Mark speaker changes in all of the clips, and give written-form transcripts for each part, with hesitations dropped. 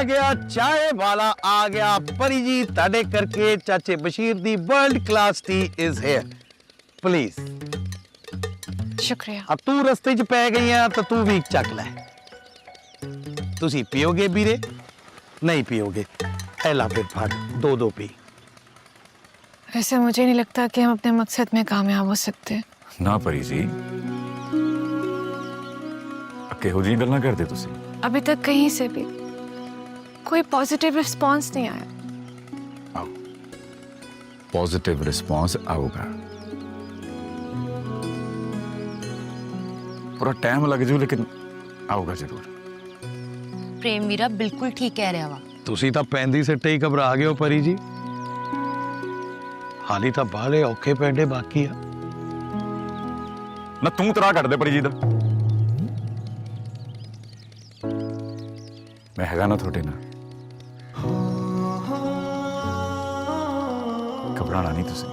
Speaker 1: गया चाय वाला आ गया। परी जी ताड़े करके चाचे Bashir the world class T is here please.
Speaker 2: शुक्रिया।
Speaker 1: अब तू रस्ते च पै गई है तो तू भी चक ले। तुसी पियोगे बीरे? नहीं पियोगे? ऐला फिर फट दो दो पी।
Speaker 2: वैसे मुझे नहीं लगता कि हम अपने मकसद में कामयाब हो सकते।
Speaker 3: ना परी जी, किहो जी गल्लां करदे तुसी?
Speaker 2: अभी तक कहीं से भी कोई पॉजिटिव रिस्पांस नहीं आया।
Speaker 3: आओ, पॉजिटिव रिस्पांस आऊगा। पूरा टाइम लग जू लेकिन आऊगा जरूर।
Speaker 4: प्रेम वीरा बिल्कुल ठीक कह रहा वा।
Speaker 1: तुसी तां पैंदी सिट्टे ही घबरा गए हो परी जी। हाली तां बाहले औखे पैंडे बाकी आ।
Speaker 3: ना तू तरा कर दे परी जी दा। मैं हैगा ना थोड़े ना। घबराना नहीं तुसी।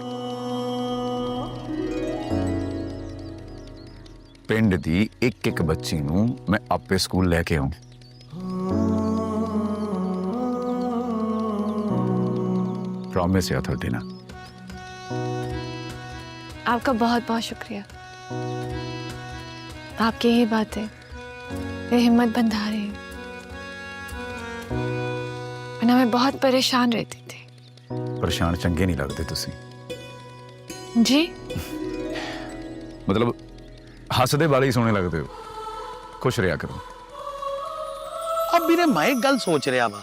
Speaker 3: पिंड दी एक एक बच्ची नूं मैं आपे स्कूल लेके आऊं। प्रॉमिस है थोड़े ना।
Speaker 2: आपका बहुत बहुत शुक्रिया। आपकी ही बातें ये हिम्मत बंधा रही है, वरना मैं बहुत परेशान रहती थी।
Speaker 3: परेशान चंगे नहीं लगते तुसी।
Speaker 2: जी
Speaker 3: मतलब हसदे वाले ही सोने लगते हो। खुश रहा करो।
Speaker 1: अब ਵੀਰੇ मैं एक गल सोच रहा वा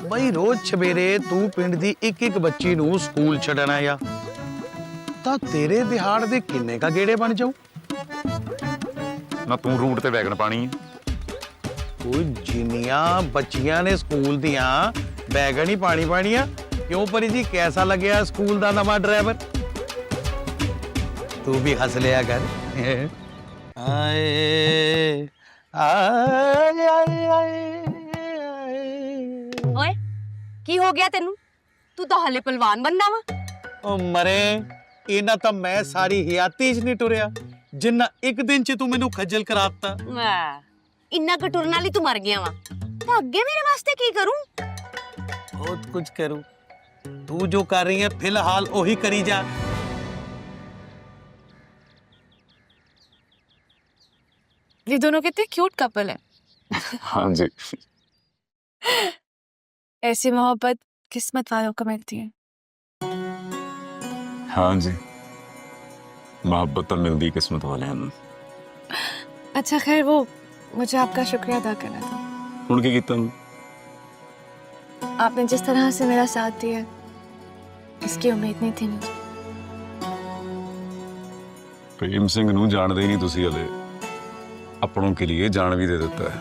Speaker 1: बई रोज सवेरे तू पिंड दी एक एक बच्ची नू स्कूल छड़ना या ਤਾਂ ਤੇਰੇ ਦਿਹਾੜ ਦੇ ਕਿੰਨੇ ਕਾ ਗੇੜੇ ਬਣ ਜਾਊ।
Speaker 3: ਨਾ ਤੂੰ ਰੂਟ ਤੇ ਵੈਗਨ ਪਾਣੀ ਹੈ।
Speaker 1: ਕੋਈ ਜਿੰਨੀਆਂ ਬੱਚੀਆਂ ਨੇ ਸਕੂਲ ਦੀਆਂ ਵੈਗਨ ਹੀ ਪਾਣੀ ਪਾਣੀਆਂ। ਕਿਉਂ ਪਰੀ ਜੀ कैसा ਲੱਗਿਆ ਸਕੂਲ ਦਾ ਨਵਾਂ ਡਰਾਈਵਰ? ਤੂੰ ਵੀ ਹੱਸ ਲਿਆ ਕਰ। ਆਏ ਆਏ ਆਏ
Speaker 4: ओए की हो गया तेनू? तू तो हले पहलवान बनना वा।
Speaker 1: ओ मरे इना ਤਾਂ ਮੈਂ ਸਾਰੀ ਹਯਾਤੀ ਚ ਨਹੀਂ ਟੁਰਿਆ ਜਿੰਨਾ ਇੱਕ ਦਿਨ ਚ ਤੂੰ ਮੈਨੂੰ ਖੱਜਲ ਕਰਾਤਾ।
Speaker 4: इन्ना क टुरन वाली तू मर गया वा तो अगे मेरे वास्ते की करूं?
Speaker 1: बहुत कुछ करूं। तू जो कर रही है फिलहाल वही करी जा।
Speaker 2: ये दोनों कितने क्यूट कपल है।
Speaker 3: हाँ जी।
Speaker 2: ऐसी मोहब्बत किस्मत वालों को मिलती है।
Speaker 3: हाँ जी, मोहब्बत तो मिलती किस्मत वाले हैं।
Speaker 2: अच्छा खैर, वो मुझे आपका शुक्रिया अदा करना था।
Speaker 3: उनके कितना
Speaker 2: आपने जिस तरह से मेरा साथ दिया इसकी उम्मीद नहीं थी मुझे।
Speaker 3: प्रेम सिंह नूं जानदे ही नहीं तुसी हले। अपनों के लिए जान भी दे देता है।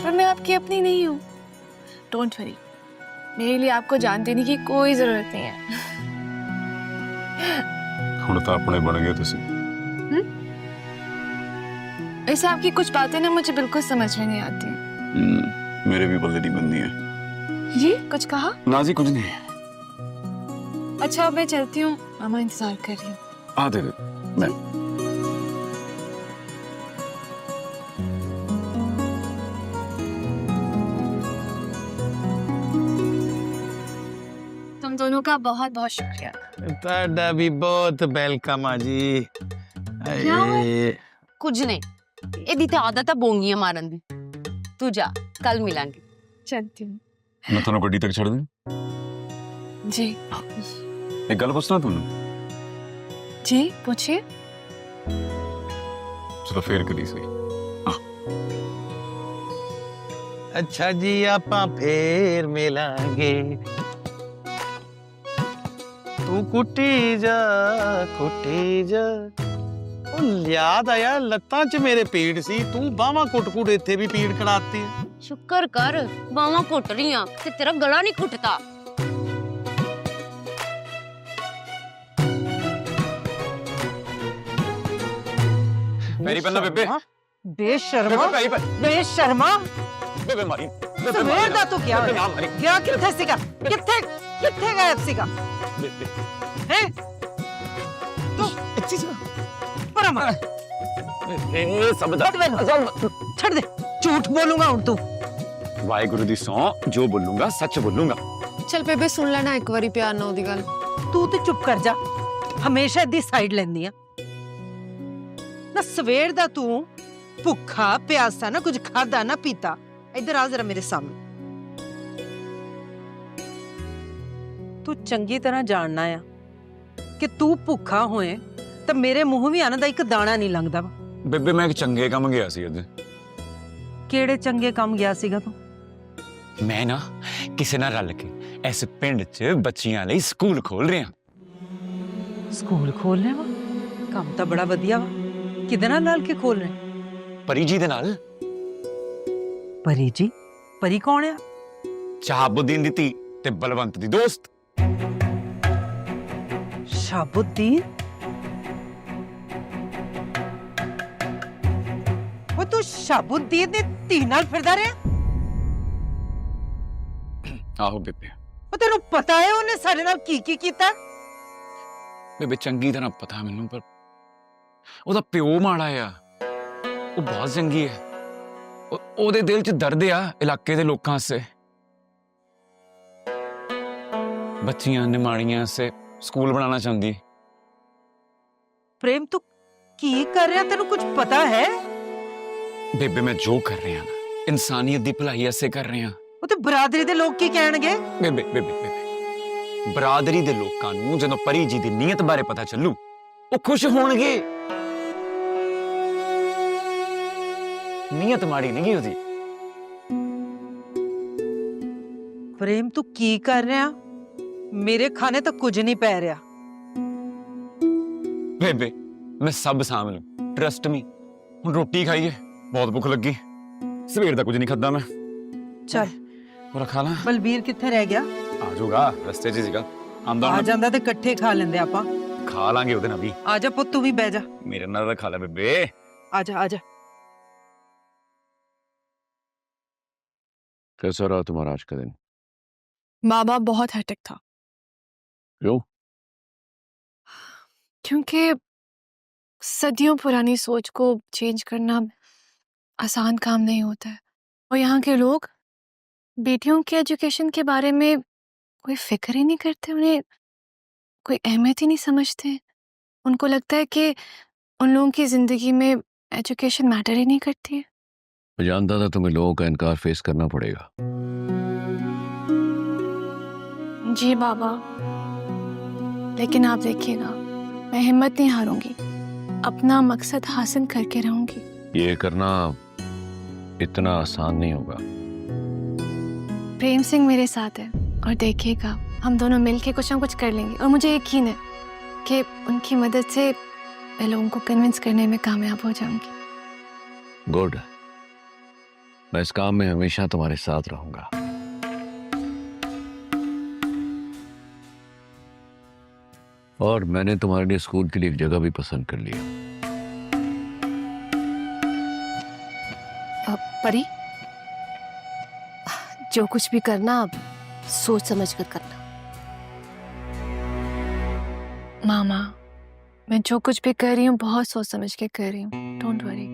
Speaker 2: पर मैं आपकी अपनी नहीं हूँ। डोंट वरी, मेरे लिए आपको जान देने की कोई जरूरत नहीं है।
Speaker 3: हुण तो अपने बन गए तुसी।
Speaker 2: ऐसे आपकी कुछ बातें ना मुझे बिल्कुल समझ में नहीं आती।
Speaker 3: मेरे भी बल्ले नहीं बनती है।
Speaker 2: जी कुछ कहा?
Speaker 3: ना जी कुछ नहीं।
Speaker 2: अच्छा अब मैं चलती हूँ, मामा इंतजार कर रही हूँ।
Speaker 3: आ दे मैं
Speaker 2: तुम दोनों का बहुत बहुत शुक्रिया।
Speaker 1: ਤੁਹਾਡਾ भी बहुत वेलकम आ जी।
Speaker 4: क्या हुआ? कुछ नहीं, एदी ते आदत है बोंगियां मारन दी। तू जा, कल मिलांगे।
Speaker 2: चलती हूँ।
Speaker 3: मैं थोड़ा गड्डी तक छड़ दूं।
Speaker 2: जी
Speaker 3: एक गल पूछना तुमने।
Speaker 2: जी पूछिए।
Speaker 3: चलो फेर करी सही।
Speaker 1: अच्छा जी ਆਪਾਂ ਫੇਰ ਮਿਲਾਂਗੇ। तू कुटी जा कुटी जा। याद आया लत्तां च मेरे पीड़ सी, तू बावां कुट-कुट इत्थे भी पीड़ कराती है।
Speaker 4: शुक्र कर बावां घुट रही ते तेरा गला नहीं घुटता।
Speaker 3: मेरी पन्ना बेबे।
Speaker 5: बेशर्मा बेशर्मा
Speaker 3: बेबे मारी।
Speaker 5: सवेर दा तू क्या होया? गया किथे सीगा? किथे किथे गायब सीगा? हैं तू अच्छी सी परमा
Speaker 1: ए सब
Speaker 5: छड़ दे, झूठ बोलूंगा हूं तू।
Speaker 3: वाहिगुरु दी सौं जो बोलूंगा सच बोलूंगा।
Speaker 4: चल बेबे सुन लेना एक बारी प्यार ना ओदी गल।
Speaker 5: तू तो चुप कर जा, हमेशा दी साइड लेंदी आ ना। सवेर दा तू भुखा प्यासा ना कुछ खादा ना पीता। इधर आ जरा मेरे सामने। तू चंगी तरह जानना आ कि तू भुखा होए तो मेरे मुंह भी आने दा एक दाना नहीं लंघदा वा।
Speaker 3: बेबे मैं एक चंगे काम गया सी अज।
Speaker 5: केड़े चंगे काम गया सीगा तू?
Speaker 3: मैं ना किसी ना रल के इस पिंड च बच्चियां लई स्कूल खोल रहे हैं।
Speaker 5: स्कूल खोलने वा? काम तो बड़ा वधिया वा। किदे नाल रल के खोल रहे?
Speaker 3: परी जी दे नाल।
Speaker 5: परी जी? परी कौन है?
Speaker 3: शहाबुद्दीन दी धी ते बलवंत दी दोस्त।
Speaker 5: शाबुद्दीन? वो तू शाबुद्दीन दी धी नाल फिरदा रहा?
Speaker 3: आहो बेबे।
Speaker 5: वो तेनू पता है उन्हें साडे नाल की कीता?
Speaker 3: बेबे चंगी तरह पता मैनू, पर ओदा प्यो माड़ा आ। वो बहुत चंगी है। ओदे दिल च दर्द आ इलाके दे लोकां से। बच्चियां निमाड़ियां से स्कूल बनाना चाहती।
Speaker 5: प्रेम तू की कर रहा? तेनू कुछ पता है?
Speaker 3: बेबे मैं जो कर रहा ना इंसानियत दी भलाई ऐसे कर रहे हैं।
Speaker 5: वो तो बरादरी दे लोग की कहणगे?
Speaker 3: बेबे बेबे बेबे बरादरी दे लोकां नू जदों परी जी दी नीयत बारे पता चलू वो खुश होणगे। नीयत माड़ी नहीं होती।
Speaker 5: प्रेम तू की कर रहा? मेरे खाने तो कुछ नहीं पै रहा।
Speaker 3: बेबे मैं सब साम लूं, ट्रस्ट मी। हुण रोटी खाइए, बहुत भुख लगी। सवेर दा कुछ नहीं खादा मैं।
Speaker 5: चल
Speaker 3: पूरा खा ला।
Speaker 5: बलबीर कित्थे रह गया?
Speaker 3: आ जाऊगा, रस्ते च सीगा आंदा
Speaker 5: आ जांदा ते इकट्ठे खा लेंदे आपां।
Speaker 3: खा लांगे ओदे नाल भी।
Speaker 5: आ जा पुੱਤ तू भी बह जा।
Speaker 3: मेरे नाल खा ले बेबे।
Speaker 5: आ जा आ जा।
Speaker 3: कैसा रहा तुम्हारा आज का दिन?
Speaker 2: बाबा बहुत हेक्टिक था।
Speaker 3: क्यों?
Speaker 2: क्योंकि सदियों पुरानी सोच को चेंज करना आसान काम नहीं होता है। और यहाँ के लोग बेटियों के एजुकेशन के बारे में कोई फिक्र ही नहीं करते, उन्हें कोई अहमियत ही नहीं समझते। उनको लगता है कि उन लोगों की जिंदगी में एजुकेशन मैटर ही नहीं करती है।
Speaker 6: मैं जानता था तुम्हें लोगों का इनकार फेस करना पड़ेगा।
Speaker 2: जी बाबा, लेकिन आप देखिएगा मैं हिम्मत नहीं हारूंगी, अपना मकसद हासिल करके रहूंगी।
Speaker 6: ये करना इतना आसान नहीं होगा।
Speaker 2: प्रेम सिंह मेरे साथ है और देखिएगा हम दोनों मिलके कुछ ना कुछ कर लेंगे। और मुझे यकीन है कि उनकी मदद से मैं लोगों को कन्विंस करने में कामयाब हो जाऊंगी।
Speaker 6: गुड, मैं इस काम में हमेशा तुम्हारे साथ रहूंगा। और मैंने तुम्हारे लिए स्कूल के लिए एक जगह भी पसंद कर लिया।
Speaker 4: परी जो कुछ भी करना सोच समझ कर करना।
Speaker 2: मामा, मैं जो कुछ भी कर रही हूँ बहुत सोच समझ के कर रही हूँ। Don't worry.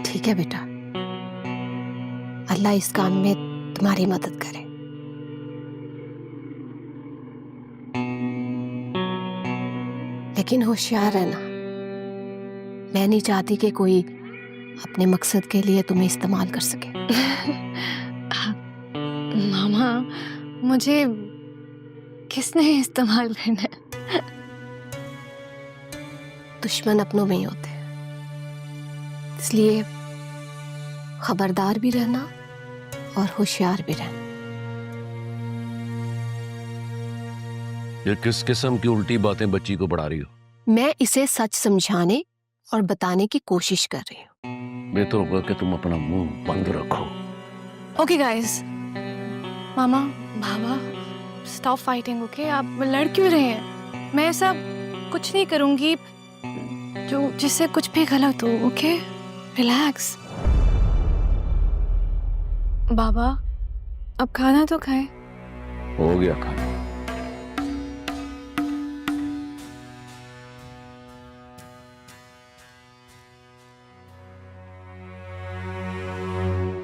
Speaker 4: ठीक है बेटा, अल्लाह इस काम में तुम्हारी मदद करे। लेकिन होशियार रहना, मैं नहीं चाहती कि कोई अपने मकसद के लिए तुम्हें इस्तेमाल कर सके।
Speaker 2: मामा, मुझे किसने इस्तेमाल करना है?
Speaker 4: दुश्मन अपनों में ही होते हैं, इसलिए खबरदार भी रहना और होशियार भी रहना।
Speaker 6: ये किस किस्म की उल्टी बातें बच्ची को पढ़ा रही हो?
Speaker 4: मैं इसे सच समझाने और बताने की कोशिश कर रही हूँ।
Speaker 6: बेहतर होगा कि तुम अपना मुंह बंद रखो।
Speaker 2: ओके गाइस, मामा, बाबा, स्टॉप फाइटिंग। ओके, आप लड़ क्यों रहे हैं? मैं ऐसा कुछ नहीं करूंगी जो जिससे कुछ भी गलत हो। Okay, relax. बाबा, अब खाना तो खाए।
Speaker 6: हो गया खाना।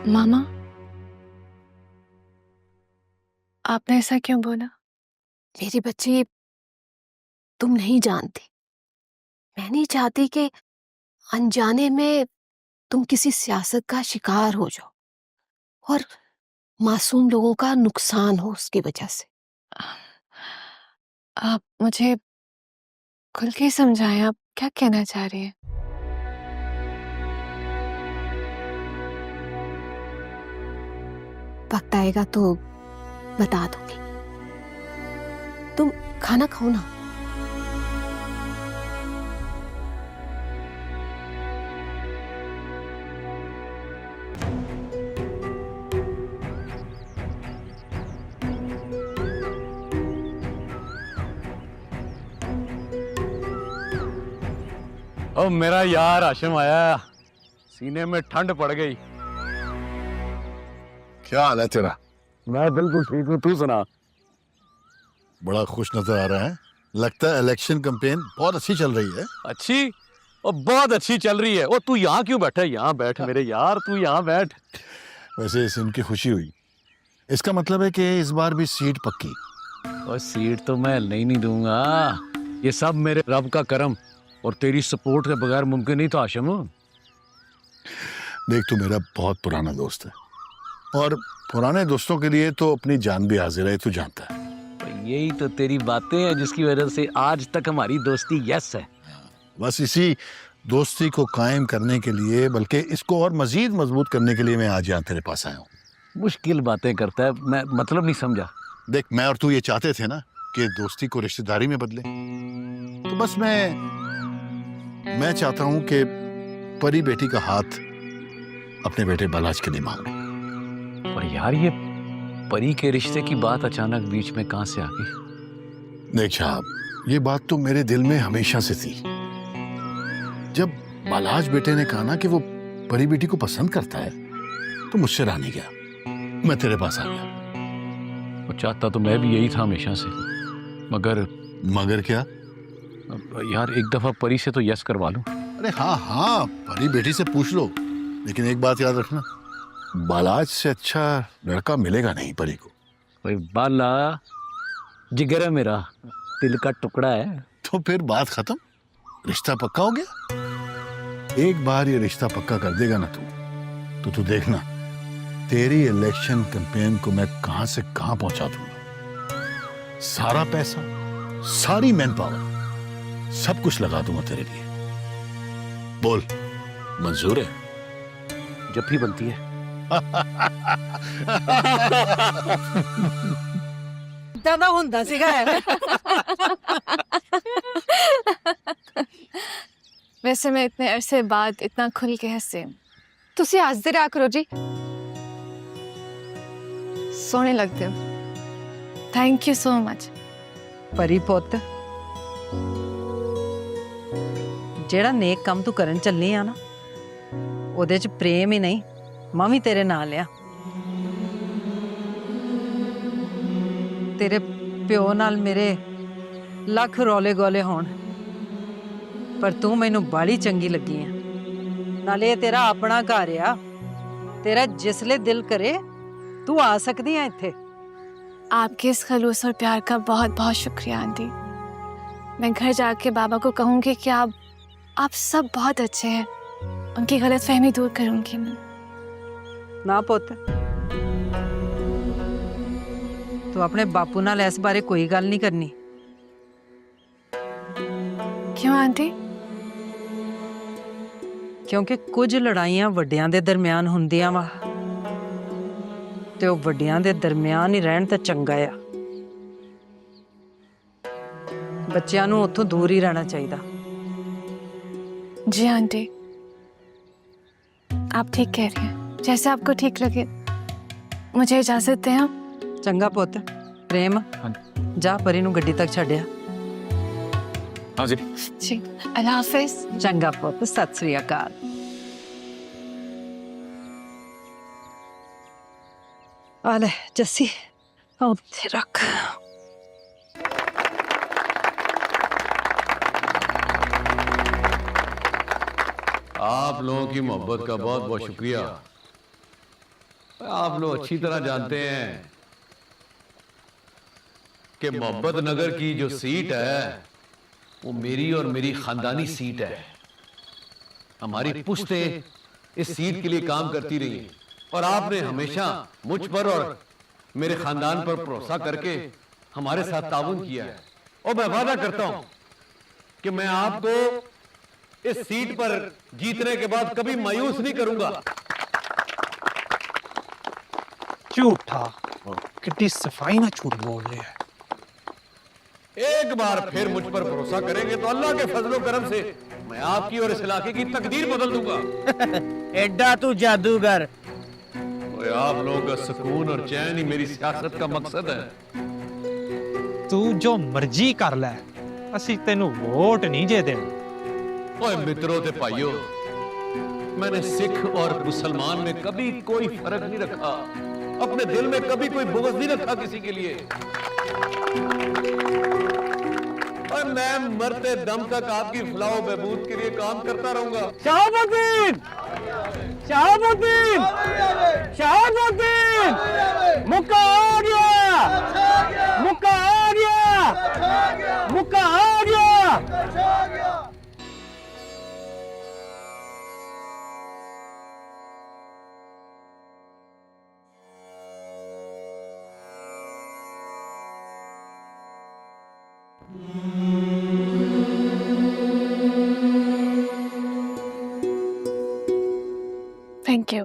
Speaker 2: मामा, आपने ऐसा क्यों बोला?
Speaker 4: मेरी बच्ची, तुम नहीं जानती। मैं नहीं चाहती कि अनजाने में तुम किसी सियासत का शिकार हो जाओ और मासूम लोगों का नुकसान हो उसकी वजह से।
Speaker 2: आप मुझे खुल के समझाएं, आप क्या कहना चाह रही हैं?
Speaker 4: वक्त आएगा तो बता दूंगी। तुम खाना खाओ ना।
Speaker 6: अब मेरा यार हाशिम आया, सीने में ठंड पड़ गई।
Speaker 7: क्या हाल है तेरा?
Speaker 6: मैं बिल्कुल ठीक हूँ, तू सुना?
Speaker 7: बड़ा खुश नजर आ रहा है। लगता है इलेक्शन कैंपेन बहुत अच्छी चल रही है।
Speaker 6: अच्छी और बहुत अच्छी चल रही है। और तू यहाँ क्यों बैठा है? यहाँ बैठ मेरे यार, तू यहाँ बैठ।
Speaker 7: वैसे सुन के खुशी हुई। इसका मतलब है कि इस बार भी सीट पक्की।
Speaker 6: और सीट तो मैं नहीं दूंगा। ये सब मेरे रब का करम और तेरी सपोर्ट के बगैर मुमकिन नहीं था हाशिम।
Speaker 7: देख, तू मेरा बहुत पुराना दोस्त है और पुराने दोस्तों के लिए तो अपनी जान भी हाजिर है, तू जानता है।
Speaker 6: यही तो तेरी बातें हैं जिसकी वजह से आज तक हमारी दोस्ती यस है।
Speaker 7: बस इसी दोस्ती को कायम करने के लिए, बल्कि इसको और मजीद मजबूत करने के लिए मैं आज यहाँ तेरे पास आया हूँ।
Speaker 6: मुश्किल बातें करता है, मैं मतलब नहीं समझा।
Speaker 7: देख, मैं और तू ये चाहते थे ना कि दोस्ती को रिश्तेदारी में बदले, तो बस मैं चाहता हूँ कि परी बेटी का हाथ अपने बेटे बालाज के लिए मांगे।
Speaker 6: और यार, ये परी के रिश्ते की बात अचानक बीच में कहां से आ गई?
Speaker 7: देख साहब, ये बात तो मेरे दिल में हमेशा से थी। जब बालाज बेटे ने कहा ना कि वो परी बेटी को पसंद करता है, तो मुझसे रहा नहीं गया, मैं तेरे पास आ गया।
Speaker 6: और चाहता तो मैं भी यही था हमेशा से,
Speaker 7: मगर क्या?
Speaker 6: यार एक दफा परी से तो यस करवा लूं।
Speaker 7: अरे हाँ, परी बेटी से पूछ लो, लेकिन एक बात याद रखना, बालाज से अच्छा लड़का मिलेगा नहीं परी को।
Speaker 6: भाई बाला जिगर है मेरा, दिल का टुकड़ा है।
Speaker 7: तो फिर बात खत्म, रिश्ता पक्का हो गया। एक बार ये रिश्ता पक्का कर देगा ना तो तू देखना, तेरी इलेक्शन कैंपेन को मैं कहां से कहां पहुंचा दूंगा। सारा पैसा, सारी मैन पावर, सब कुछ लगा दूंगा तेरे लिए। बोल, मंजूर है?
Speaker 6: जब भी बनती है।
Speaker 5: दादा हुंदा सीगा
Speaker 2: वैसे मैं इतने अरसे बाद इतना खुल के हंसे। तुसी हसदे रहा करो जी, सोने लगते हो। Thank you so much.
Speaker 5: परी पुੱਤ, ਜਿਹੜਾ ਨੇਕ ਕੰਮ ਤੂੰ ਕਰਨ ਚੱਲੀ ਆ ਨਾ, ਉਹਦੇ 'ਚ ਪ੍ਰੇਮ ਹੀ ਨਹੀਂ, ਮੈਂ ਵੀ ਤੇਰੇ ਨਾਲ ਆ। ਤੇਰੇ ਪਿਓ ਨਾਲ ਮੇਰੇ ਲੱਖ ਰੌਲੇ ਗੋਲੇ ਹੋਣ, ਪਰ ਤੂੰ ਮੈਨੂੰ ਬਾਲੀ ਚੰਗੀ ਲੱਗੀ ਆ। ਨਾਲੇ ਇਹ ਤੇਰਾ ਆਪਣਾ ਘਰ ਆ, ਤੇਰਾ ਜਿਸਲੇ ਦਿਲ ਕਰੇ तू आ सकती है इत्थे।
Speaker 2: आपके इस खलूस और प्यार का बहुत बहुत शुक्रिया आंटी। मैं घर जाके बाबा को कहूँगी कि आप सब बहुत अच्छे हैं, उनकी गलतफहमी दूर करूँगी मैं।
Speaker 5: ना पुੱਤ, तू अपने बापू नाल इस बारे कोई गल नहीं करनी।
Speaker 2: क्यों आंटी?
Speaker 5: क्योंकि कुछ लड़ाइयां वड्डियां दे दरमियान हुंदियां वा, ते ओ वड्डियां दे दरमियान ही रहन तां चंगा आ। बच्चियां नूं उत्थों दूर ही रहना चाहिदा।
Speaker 2: जी आंटी, आप ठीक कह रही हैं। जैसे आपको ठीक लगे, मुझे इजाजत दें आप।
Speaker 5: चंगा पुੱਤ। प्रेम, जा परी नूं गड्डी तक छड्डिया।
Speaker 3: हाँ जी।
Speaker 2: जी, अल्लाह हाफिज।
Speaker 5: चंगा पुੱਤ, सत श्री अकाल। आ ले जस्सी, उत्थे रख।
Speaker 6: आप लोगों की मोहब्बत का बहुत बहुत शुक्रिया। आप लोग अच्छी तरह जानते हैं कि मोहब्बत नगर की जो सीट है वो मेरी और मेरी खानदानी सीट है। हमारी पुश्तें इस सीट के लिए काम करती रही और आपने हमेशा मुझ पर और मेरे खानदान पर भरोसा करके हमारे साथ ताउन किया है। और मैं वादा करता हूं कि मैं आपको इस सीट पर जीतने के बाद कभी मायूस नहीं करूंगा।
Speaker 1: झूठा कितनी सफाई ना झूठ बोल रहे हैं।
Speaker 6: एक बार फिर मुझ पर भरोसा करेंगे तो अल्लाह के फजलो करम से मैं आपकी और इस इलाके की तकदीर बदल दूंगा।
Speaker 8: एड्डा तू जादूगर।
Speaker 6: ओए, आप लोगों का सुकून और चैन ही मेरी सियासत का मकसद है।
Speaker 9: तू जो मर्जी कर ले, ਅਸੀਂ ਤੈਨੂੰ ਵੋਟ ਨਹੀਂ ਜੇ ਦੇਣਾ।
Speaker 6: ओए मित्रों ते भाइयों, मैंने सिख और मुसलमान में कभी कोई फर्क नहीं रखा। अपने दिल में कभी कोई बुग़्ज़ नहीं रखा किसी के लिए। और मैं मरते दम तक आपकी फलाह बहबूद के लिए काम करता रहूंगा।
Speaker 8: शहाबुद्दीन, शहाबुद्दीन, शहाबुद्दीन, मुक्का आ गया, मुक्का आ गया, मुक्का आ गया।
Speaker 2: Thank you.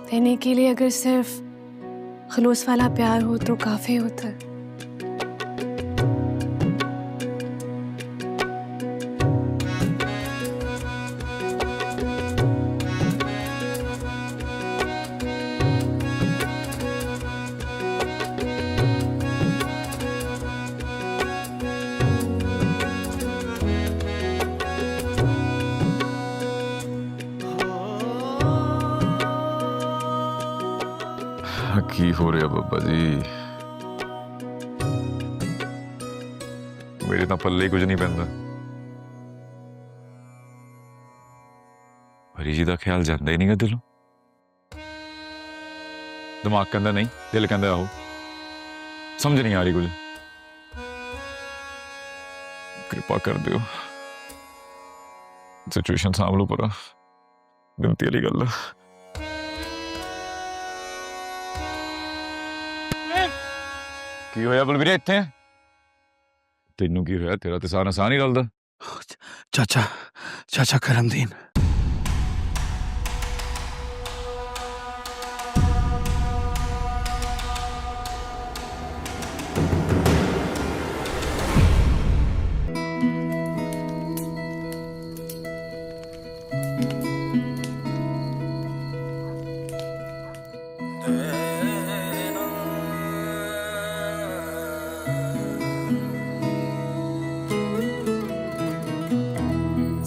Speaker 2: देने के लिए अगर सिर्फ खलूस वाला प्यार हो तो काफी होता है।
Speaker 3: की हो रहा बाबा जी, मेरे तो पल्ले कुछ नहीं पैंदा। हरी जी का ख्याल जाता ही नहीं गा दिलों। दिमाग कहता नहीं, दिल कहता आओ। समझ नहीं आ रही कुछ। कृपा कर दियो, सिचुएशन सांभ लो पूरा। गिनती वाली गल की होया बलवीरे इत्थे? तेनू की होया? तेरा ते सारा आसान ही रलदा।
Speaker 1: चाचा चाचा करमदीन,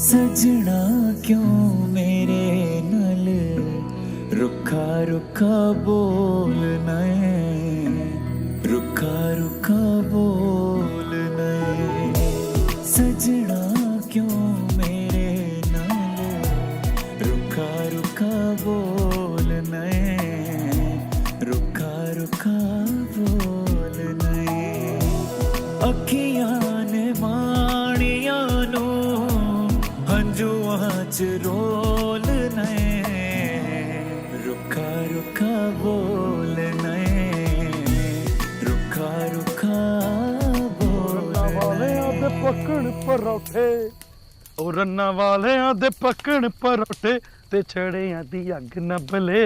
Speaker 10: सजना क्यों मेरे नल रुखा रुखा बोलना है, रुखा रुखा बोलना है। सजना क्यों मेरे नल रुखा रुखा बोलना है, रुखा रुखा बोलना है। अखियां ने माणियां नू हंजुआं च रोलना है, रुखा रुखा बोलना है, रुखा रुखा बोलना है।
Speaker 1: ਪਰੌਠੇ ਉਹ ਰੰਨਾਂ ਵਾਲਿਆਂ ਦੇ ਪੱਕਣ ਪਰੌਠੇ ਤੇ ਛੜਿਆਂ ਦੀ ਅੱਗ ਨਾ ਬਲੇ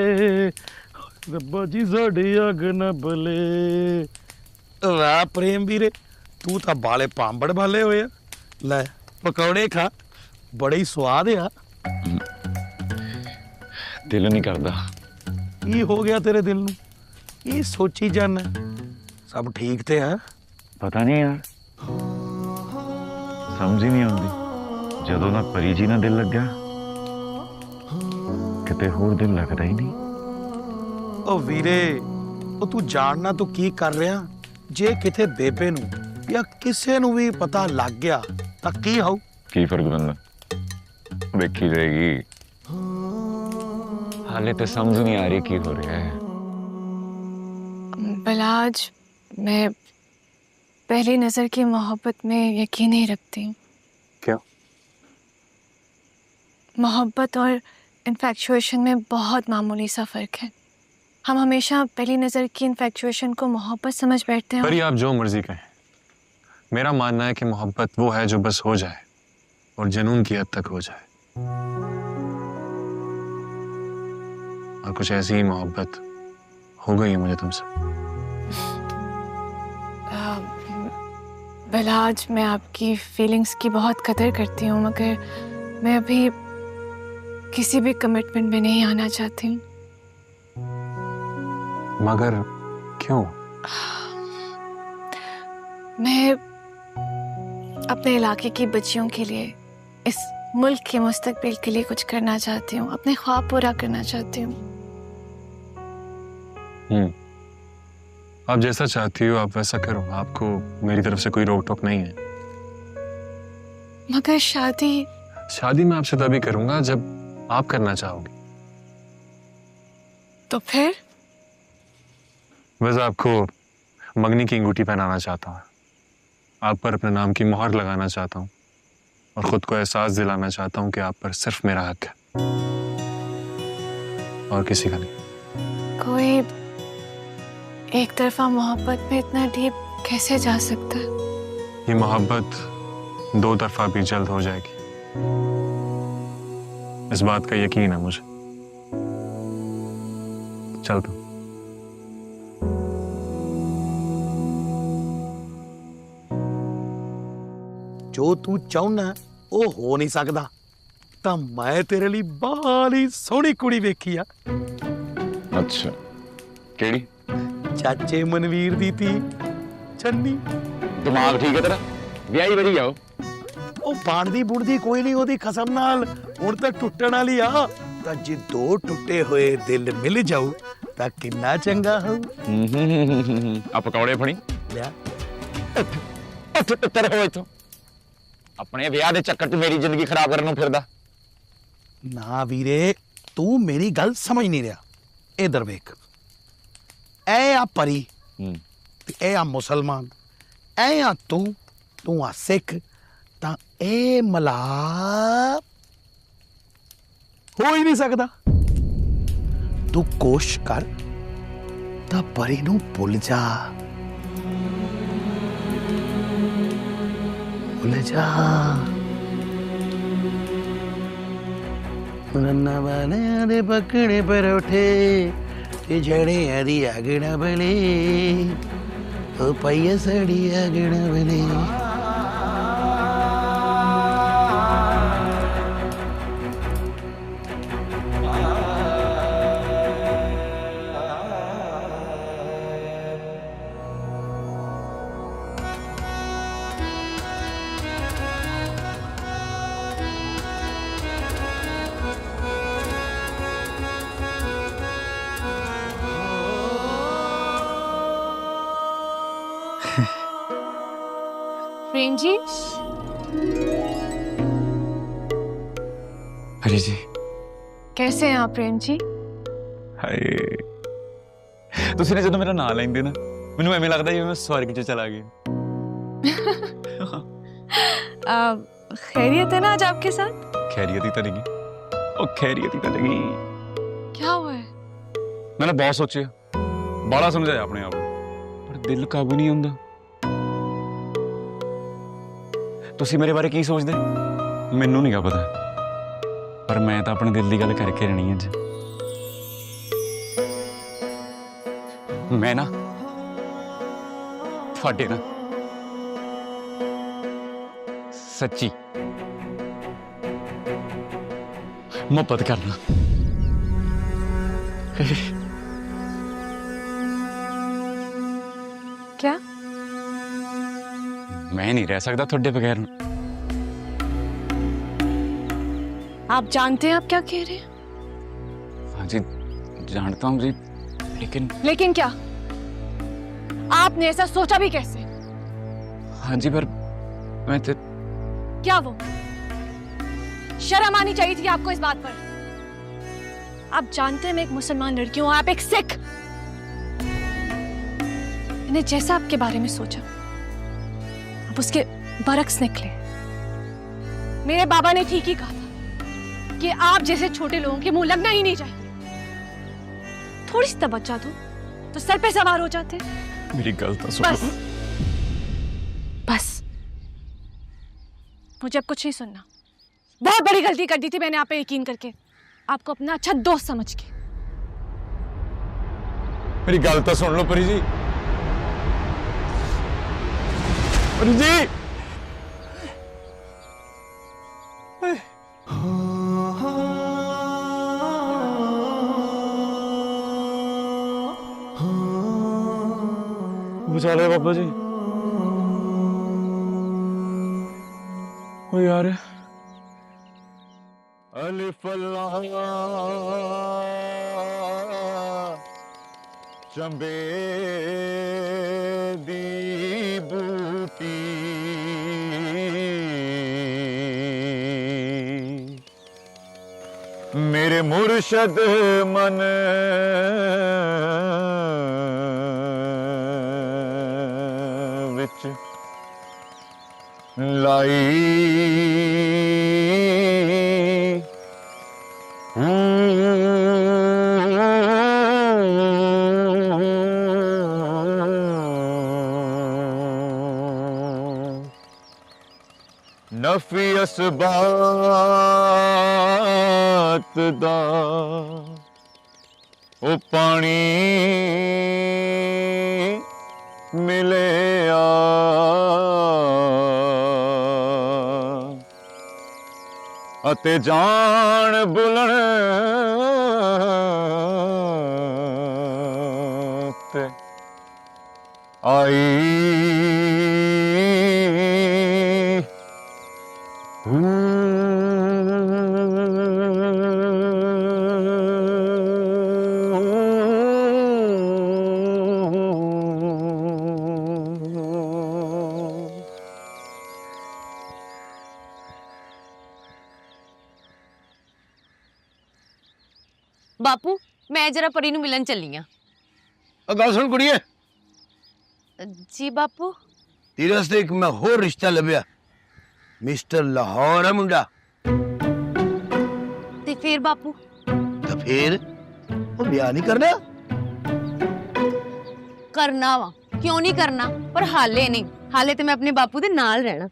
Speaker 1: ਰੱਬਾ ਜੀ ਸਾਡੀ ਅੱਗ ਨਾ ਬਲੇ। ਵਾਹ ਪ੍ਰੇਮ ਵੀਰੇ, ਤੂੰ ਤਾਂ ਬਾਲੇ ਪਾਂਬੜ ਭਾਲੇ ਹੋਏ ਆ। ਲੈ ਪਕੌੜੇ ਖਾ, ਬੜੇ ਹੀ ਸਵਾਦ ਆ।
Speaker 3: ਦਿਲ ਨਹੀਂ ਕਰਦਾ।
Speaker 1: ਕੀ ਹੋ ਗਿਆ ਤੇਰੇ ਦਿਲ ਨੂੰ? ਇਹ ਸੋਚੀ ਜਾਨਾ ਸਭ ਠੀਕ ਤੇ ਆ?
Speaker 3: ਪਤਾ ਨਹੀਂ ਯਾਰ, ਸਮਝ ਹੀ ਨਹੀਂ ਆਉਂਦੀ। ਜਦੋਂ ਨਾ ਪਰੀ ਜੀ ਨਾਲ ਦਿਲ ਲੱਗਿਆ, ਕਿਤੇ ਹੋਰ ਦਿਲ ਲੱਗਦਾ ਹੀ ਨਹੀਂ।
Speaker 1: ਉਹ ਵੀਰੇ, ਉਹ ਤੂੰ ਜਾਣਨਾ ਤੂੰ ਕੀ ਕਰ ਰਿਹਾ? ਜੇ ਕਿਤੇ ਬੇਬੇ ਨੂੰ ਜਾਂ ਕਿਸੇ ਨੂੰ ਵੀ ਪਤਾ ਲੱਗ ਗਿਆ ਤਾਂ ਕੀ ਹੋਊ?
Speaker 3: ਕੀ ਫਰਕ ਪੈਂਦਾ, ਵੇਖੀ ਜਾਏਗੀ। हाले तो समझ नहीं आ रही की हो रहा है।
Speaker 2: बलाज, मैं पहली नजर की मोहब्बत में यकीन नहीं रखती हूँ।
Speaker 3: क्यों?
Speaker 2: मोहब्बत और इन्फैक्चुएशन में बहुत मामूली सा फर्क है। हम हमेशा पहली नजर की इन्फैक्चुएशन को मोहब्बत समझ बैठते हैं।
Speaker 11: पर आप जो मर्जी कहें, मेरा मानना है कि मोहब्बत वो है जो बस हो जाए और जुनून की हद तक हो जाए, और कुछ ऐसी ही मोहब्बत हो गई है मुझे तुमसे।
Speaker 2: बलाज, मैं आपकी फीलिंग्स की बहुत कदर करती हूँ, मगर मैं अभी किसी भी कमिटमेंट में नहीं आना चाहती हूँ।
Speaker 11: मगर क्यों?
Speaker 2: मैं अपने इलाके की बच्चियों के लिए, इस मुल्क के मुस्तकबिल के लिए कुछ करना चाहती हूँ, अपने ख्वाब पूरा करना चाहती हूँ।
Speaker 11: आप जैसा चाहती हो आप वैसा करो, आपको मेरी तरफ से कोई रोक टोक नहीं है।
Speaker 2: मगर शादी
Speaker 11: मैं आपसे तभी करूंगा जब आप करना चाहोगे।
Speaker 2: तो फिर?
Speaker 11: बस आपको मंगनी की अंगूठी पहनाना चाहता हूँ, आप पर अपने नाम की मोहर लगाना चाहता हूँ, और खुद को एहसास दिलाना चाहता हूँ कि आप पर सिर्फ मेरा हक है और किसी का नहीं।
Speaker 2: कोई एक तरफा मोहब्बत में इतना डीप कैसे जा सकता है?
Speaker 11: ये मोहब्बत दो तरफा भी जल्द हो जाएगी, इस बात का यकीन है मुझे। चलता हूं।
Speaker 1: जो तू चाहना वो हो नहीं सकता, ਤਾਂ मैं तेरे लिए बाली सोहनी कुड़ी वेखी आ।
Speaker 3: अच्छा, केड़ी?
Speaker 1: चाचे मनवीर दी थी छन्नी।
Speaker 3: दिमाग ठीक है तेरा? ब्याही बड़ी जाओ।
Speaker 1: ਉਹ ਬਣਦੀ ਬੁਣਦੀ ਕੋਈ ਨਹੀਂ ਉਹਦੀ ਖਸਮ ਨਾਲ, ਹੁਣ ਤਾਂ ਟੁੱਟਣ ਵਾਲੀ ਆ। ਤਾਂ ਜੇ ਦੋ ਟੁੱਟੇ ਹੋਏ ਦਿਲ ਮਿਲ ਜਾਊ ਤਾਂ ਕਿੰਨਾ ਚੰਗਾ ਹੋਊ।
Speaker 3: ਆ ਪਕੌੜੇ ਫੜੀ
Speaker 1: ਲਿਆ
Speaker 3: ਤੇਰੇ ਹੋਏ ਤੋਂ ਆਪਣੇ ਵਿਆਹ ਦੇ ਚੱਕਰ 'ਚ ਮੇਰੀ ਜ਼ਿੰਦਗੀ ਖਰਾਬ ਕਰਨ ਨੂੰ ਫਿਰਦਾ।
Speaker 1: ਨਾ ਵੀਰੇ, ਤੂੰ ਮੇਰੀ ਗੱਲ ਸਮਝ ਨਹੀਂ ਰਿਹਾ। ਇਧਰ ਵੇਖ, ਐ ਆ ਪਰੀ ਤੇ ਇਹ ਆ ਮੁਸਲਮਾਨ, ਐ ਆ ਤੂੰ ਆ ਸਿੱਖ, ਤਾਂ ਇਹ ਮਿਲਾਪ ਹੋ ਹੀ ਨਹੀਂ ਸਕਦਾ। ਤੂੰ ਕੋਸ਼ਿਸ਼ ਕਰ ਤਾਂ ਪਰੀ ਨੂੰ ਭੁੱਲ ਜਾ, ਭੁੱਲ ਜਾ। ਰੰਨਾਂ ਵਾਲਿਆਂ ਦੇ ਪੱਕਣੇ ਪਰੌਠੇ ਤੇ ਜੜਿਆਂ ਦੀ ਅੱਗ ਨਾ ਬਲੇ, ਉਹ ਪਈ ਸੜੀ ਅੱਗ ਨਾ ਬਲੇ।
Speaker 2: प्रेम जी,
Speaker 3: हरी जी
Speaker 2: कैसे हैं आप प्रेम जी?
Speaker 3: ਹਾਏ ਤੁਸੀਂ ਨੇ ਜਦੋਂ ਮੇਰਾ ਨਾਂ ਲੈਂਦੇ ਨਾ, ਮੈਨੂੰ ਐਵੇਂ ਲੱਗਦਾ ਜਿਵੇਂ ਮੈਂ ਸਵਰਗ 'ਚ ਚਲਾ ਗਿਆ।
Speaker 2: खैरियत है ना आज आपके साथ?
Speaker 3: खैरियत ही तो नहीं, ओ खैरियत ही तो नहीं।
Speaker 2: क्या हुआ है?
Speaker 3: मैंने बहुत सोचे, बड़ा समझाया अपने आप, पर दिल काबू नहीं आंदा। ਤੁਸੀਂ ਮੇਰੇ ਬਾਰੇ ਕੀ ਸੋਚਦੇ? ਮੈਨੂੰ ਨਹੀਂ ਗਾ ਪਤਾ, ਪਰ ਮੈਂ ਤਾਂ ਆਪਣੇ ਦਿਲ ਦੀ ਗੱਲ ਕਰਕੇ ਰਹਿਣੀ ਅੱਜ। ਮੈਂ ਨਾ ਤੁਹਾਡੇ ਨਾਲ ਸੱਚੀ ਮੁਹੱਬਤ ਕਰਨਾ।
Speaker 2: क्या?
Speaker 3: मैं नहीं रह सकता थोड़े बगैर।
Speaker 2: आप जानते हैं आप क्या कह रहे हैं?
Speaker 3: हाँ जी जानता हूँ जी,
Speaker 2: लेकिन क्या? आपने ऐसा सोचा भी कैसे?
Speaker 3: हाँ जी पर मैं तो
Speaker 2: क्या वो शर्म आनी चाहिए थी आपको इस बात पर। आप जानते हैं मैं एक मुसलमान लड़की हूं, आप एक सिख। मैंने जैसा आपके बारे में सोचा अब उसके बरक्स निकले। मेरे बाबा ने ठीक ही कहा था कि आप जैसे छोटे लोगों के मुंह लगना ही नहीं चाहिए। थोड़ी सी तवज्जो दो तो सर पे सवार हो जाते।
Speaker 3: मेरी गलती सुनो।
Speaker 2: बस बस मुझे अब कुछ नहीं सुनना। बहुत बड़ी गलती कर दी थी मैंने आप पे यकीन करके, आपको अपना अच्छा दोस्त समझ के।
Speaker 3: मेरी गल तो सुन लो परी जी। परी जी बचा ले बाबा जी। ओ यार
Speaker 7: अलिफ चंबे दी बूटी मेरे मुर्शद मन विच लाई नफी असबात दा ओ पानी मिले अते जान बुलण ते आई
Speaker 4: बापू मैं जरा परी नूं मिलन चली हाँ।
Speaker 1: गल सुन कुड़िए,
Speaker 4: जी बापू।
Speaker 1: तेरे वास्ते एक मैं होर रिश्ता लभ्या। मिस्टर लाहौर है मुंडा।
Speaker 4: ते फिर बापू?
Speaker 1: तो फिर वो ब्याह नहीं करना?
Speaker 4: करना वा, क्यों नहीं करना, पर हाले नहीं। हाले तो मैं अपने बापू दे नाल रहना।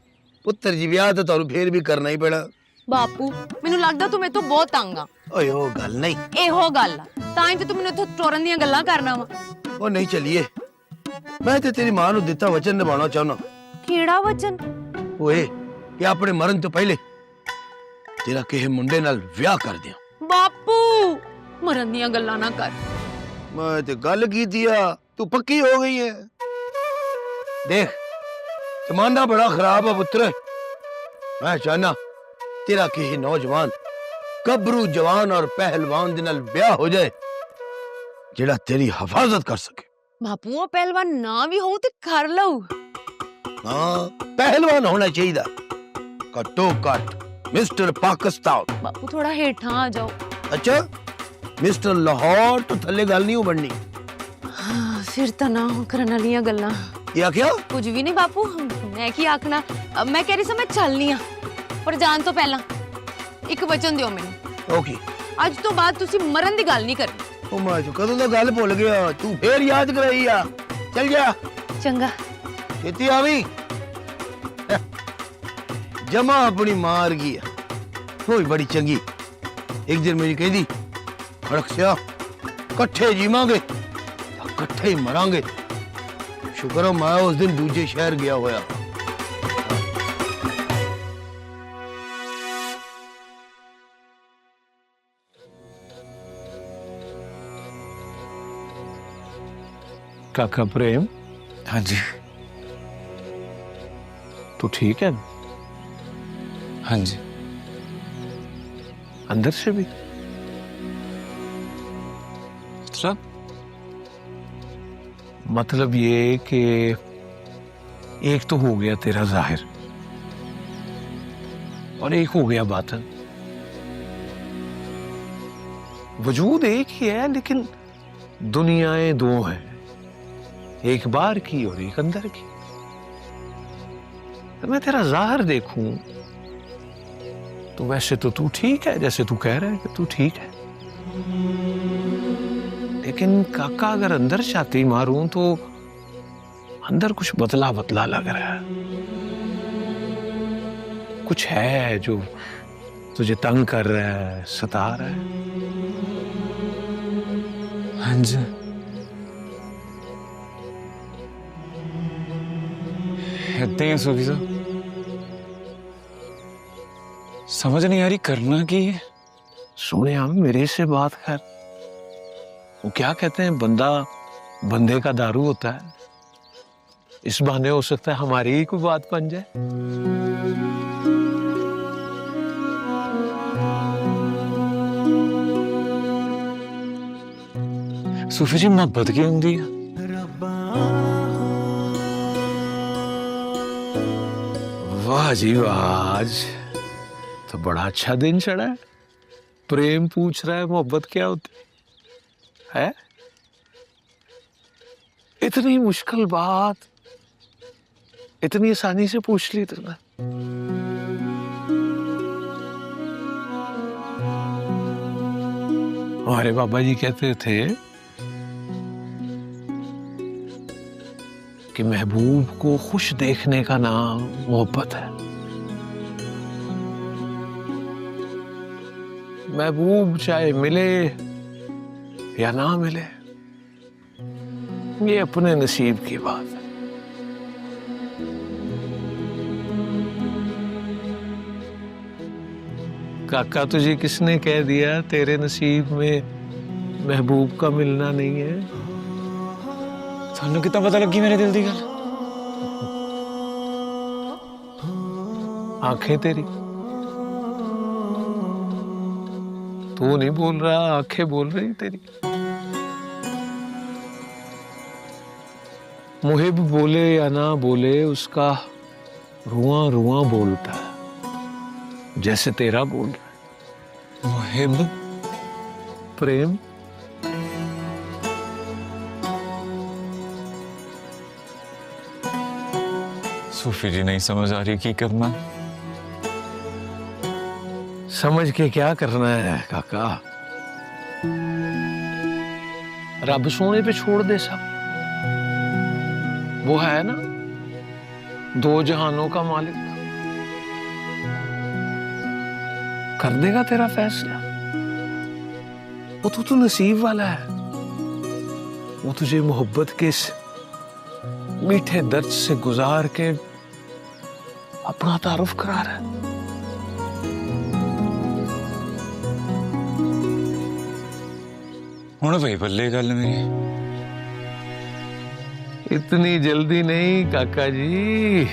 Speaker 1: पुत्र जी ब्याह तो तुहानू फिर भी करना ही पैना।
Speaker 4: बापू मैनू लगदा तू मेरे तो बहुत तंग आ।
Speaker 1: ओए ओ गल नहीं,
Speaker 4: एहो गल आ तां ते तू मैनू इत्थों टोरन दियां गल्लां करना वा।
Speaker 1: ओ नहीं चलिए, मैं ते तेरी मां नू दिता वचन निभाना चाहना।
Speaker 4: केड़ा वचन?
Speaker 1: ओए कि अपने मरण तो पहले तेरा किसी मुंडे नाल ब्याह कर दिया।
Speaker 4: बापू मरन दियां गल्लां ना कर।
Speaker 1: मैं ते गल की दिया, तू पक्की हो गई है। देख जमाना बड़ा खराब है पुत्र। मैं चाहना तेरा किसी नौजवान गबरू जवान और पहलवान दे नाल ब्याह हो जाए जेड़ा तेरी हिफाजत कर सके।
Speaker 4: बापू वो पहलवान ना भी हो ते कर लऊ।
Speaker 1: हाँ पहलवान होना चाहिए, घट्टो घट मिस्टर पाकिस्तान।
Speaker 4: बापू थोड़ा हेठा आ जाओ।
Speaker 1: अच्छा मिस्टर लाहौर तो थल्ले गल नहीं हो बननी।
Speaker 4: हाँ, फिर तो ना हो करन वालियां गल्लां।
Speaker 1: या क्या?
Speaker 4: कुछ भी नहीं बापू, मैं की आखना। मैं कह रही सी मैं चलनी आ, पर जान तो पहला एक वचन दियो मैनू।
Speaker 1: ओके
Speaker 4: आज तो बाद तुसी मरन दी गल नहीं करनी।
Speaker 1: ओ मैं तो कदों दा गल भुल गया, तू फिर याद कराई आ। चल जा
Speaker 4: चंगा।
Speaker 1: छेती आवी। जमा अपनी मार गई है, वो भी बड़ी चंगी। एक दिन मेरी कहदी खड़क सिया कट्ठे जीवांगे कट्ठे ही मरांगे। शुक्र है मैं उस दिन दूजे शहर गया होया।
Speaker 6: काका प्रेम,
Speaker 3: हाँ जी।
Speaker 6: तू ठीक है?
Speaker 3: हाँ जी।
Speaker 6: अंदर से भी? मतलब ये कि एक तो हो गया तेरा जाहिर और एक हो गया बातिन। वजूद एक ही है लेकिन दुनियाएं दो हैं, एक बाहर की और एक अंदर की। तो मैं तेरा जाहिर देखूं तो वैसे तो तू ठीक है, जैसे तू कह रहा है कि तू ठीक है, लेकिन काका अगर अंदर छाती मारूं तो अंदर कुछ बदला बदला लग रहा है। कुछ है जो तुझे तंग कर रहा है, सता रहा है।
Speaker 3: हाँ जी। कहते हैं सूफी साहब, समझ नहीं आ रही करना की है।
Speaker 6: सोने हम मेरे से बात कर। वो क्या कहते हैं, बंदा बंदे का दारू होता है। इस बहाने हो सकता है हमारी ही कोई बात बन जाए।
Speaker 3: सूफी जी मोहब्बत की होंगी है?
Speaker 6: वाह जी वाह, आज तो बड़ा अच्छा दिन चढ़ा है। प्रेम पूछ रहा है मोहब्बत क्या होती है? इतनी मुश्किल बात इतनी आसानी से पूछ ली तुमने। हमारे बाबा जी कहते थे कि महबूब को खुश देखने का नाम मोहब्बत है। महबूब चाहे मिले या ना मिले, ये अपने नसीब की बात है। काका तुझे किसने कह दिया तेरे नसीब में महबूब का मिलना नहीं है?
Speaker 3: थानू कितना पता लगी मेरे दिल की गल?
Speaker 6: आंखें तेरी, तू नहीं बोल रहा, आंखें बोल रही तेरी। मुहिब बोले या ना बोले, उसका रुआ रुआ बोलता है, जैसे तेरा बोल रहा है।
Speaker 3: मुहिब?
Speaker 6: प्रेम?
Speaker 3: सूफी जी नहीं समझ आ रही की करना।
Speaker 6: समझ के क्या करना है काका? रब सोने पे छोड़ दे सब। वो है ना दो जहानों का मालिक, कर देगा तेरा फैसला। वो तो नसीब वाला है। वो तुझे मोहब्बत के इस मीठे दर्द से गुजार के अपना तारुफ करा रहा है।
Speaker 3: हुण भाई बल्ले गल मेरी।
Speaker 6: इतनी जल्दी नहीं काका जी,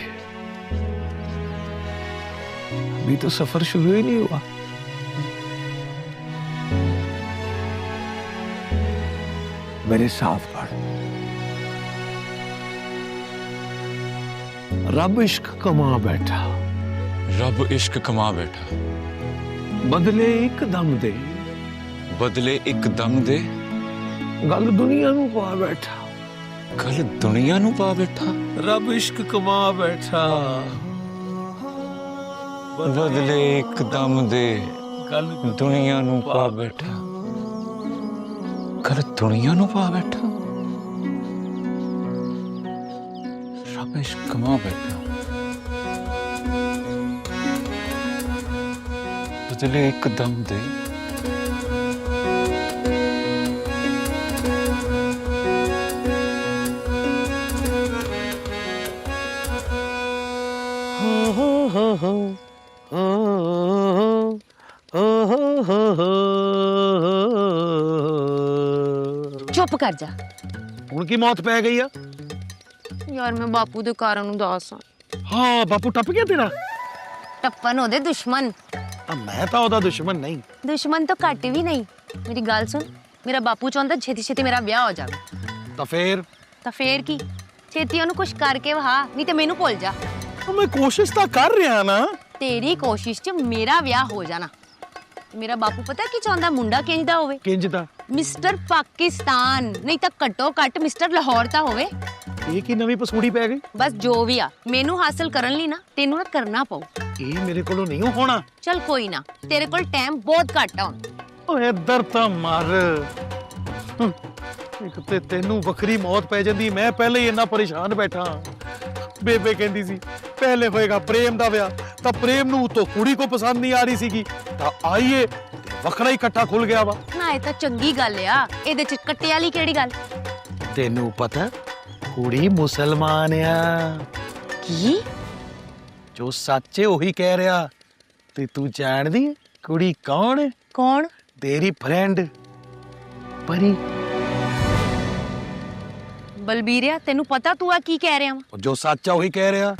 Speaker 6: अभी तो सफर शुरू ही नहीं हुआ। मेरे साथ पढ़। रब इश्क कमा बैठा,
Speaker 3: रब इश्क कमा बैठा,
Speaker 6: बदले एकदम दे,
Speaker 3: बदले एकदम दे,
Speaker 6: गल दुनिया नू पा बैठा,
Speaker 3: कल दुनिया नू पा बैठा।
Speaker 6: रब इश्क कमा बैठा,
Speaker 3: बदले एकदम दे,
Speaker 6: गल
Speaker 3: दुनिया नू पा बैठा, कल दुनिया नू पा बैठा। रब इश्क कमा बैठा। बदले एकदम दे।
Speaker 4: चुप कर जा।
Speaker 1: ਹੁਣ ਕੀ ਮੌਤ ਪੈ ਗਈ ਆ?
Speaker 4: यार मैं बापू दे कारण उदास हाँ।
Speaker 1: ਹਾਂ ਬਾਪੂ ਟੱਪ ਗਿਆ ਤੇਰਾ?
Speaker 4: टप्पन ओदे दुश्मन।
Speaker 1: ਆ ਮੈਂ ਤਾਂ ਉਹਦਾ ਦੁਸ਼ਮਣ ਨਹੀਂ।
Speaker 4: दुश्मन तो घट भी नहीं। मेरी गल सुन, मेरा बापू चाहता छेती छेती मेरा ब्याह हो जाए।
Speaker 1: ਤਾਂ ਫੇਰ
Speaker 4: तो फिर की छेती ओनू कुछ करके वहा, नहीं तो मैनू भुल जा।
Speaker 1: ਮੈਂ ਕੋਸ਼ਿਸ਼ ਤਾਂ ਕਰ ਰਿਹਾ ਨਾ।
Speaker 4: तेरी कोशिश च मेरा ब्याह हो जाना। मेरा बापू पता की चाहता मुंडा किंज दा होवे?
Speaker 1: ਕਿੰਜ ਦਾ?
Speaker 4: मिस्टर पाकिस्तान, नहीं तो घट्टो घट मिस्टर लाहौर दा होवे।
Speaker 1: ਇਹ ਕੀ ਨਵੀਂ ਪਸੂੜੀ ਪੈ ਗਈ?
Speaker 4: बस जो भी आ मैनू हासिल करन लई ना तेनू ना करना पऊ।
Speaker 1: ਇਹ ਮੇਰੇ ਕੋਲੋਂ ਨਹੀਂ ਹੋਣਾ।
Speaker 4: चल कोई ना, तेरे कोल टाइम बहुत घट आ हुण।
Speaker 1: ਓਏ ਇੱਧਰ ਤਾਂ ਮਰ। ਇੱਕ ਤੇ ਤੈਨੂੰ ਵੱਖਰੀ ਮੌਤ ਪੈ ਜਾਂਦੀ, ਮੈਂ ਪਹਿਲੇ ਹੀ ਇੰਨਾ ਪਰੇਸ਼ਾਨ ਬੈਠਾ। ਬੇਬੇ ਕਹਿੰਦੀ ਸੀ ਪਹਿਲੇ ਹੋਏਗਾ ਪ੍ਰੇਮ ਦਾ ਵਿਆਹ, ਤਾਂ ਪ੍ਰੇਮ ਨੂੰ ਉਤੋਂ ਕੁੜੀ ਕੋ ਪਸੰਦ ਨਹੀਂ ਆ ਰਹੀ ਸੀਗੀ, ਤਾਂ ਆਈਏ ਵੱਖਰਾ ਹੀ ਇਕੱਠਾ ਖੁੱਲ ਗਿਆ ਵਾ।
Speaker 4: ਨਾ ਇਹ ਤਾਂ ਚੰਗੀ ਗੱਲ ਆ, ਇਹਦੇ ਚ ਕੱਟੇ ਵਾਲੀ ਕਿਹੜੀ ਗੱਲ?
Speaker 1: ਤੈਨੂੰ ਪਤਾ ਕੁੜੀ ਮੁਸਲਮਾਨ ਆ।
Speaker 4: ਕੀ?
Speaker 1: ਜੋ ਸੱਚ ਹੈ ਉਹੀ ਕਹਿ ਰਿਹਾ। ਤੇ ਤੂੰ ਜਾਣਦੀ ਹੈ ਕੁੜੀ ਕੌਣ ਹੈ?
Speaker 4: ਕੌਣ?
Speaker 1: ਤੇਰੀ ਫਰੈਂਡ ਪਰੀ।
Speaker 4: ਬਲਬੀਰਿਆ ਤੈਨੂੰ ਪਤਾ ਤੂੰ ਆ ਕੀ ਕਹਿ ਰਿਹਾ ਵਾ?
Speaker 1: ਜੋ ਸੱਚ ਆ ਉਹੀ ਕਹਿ ਰਿਹਾ।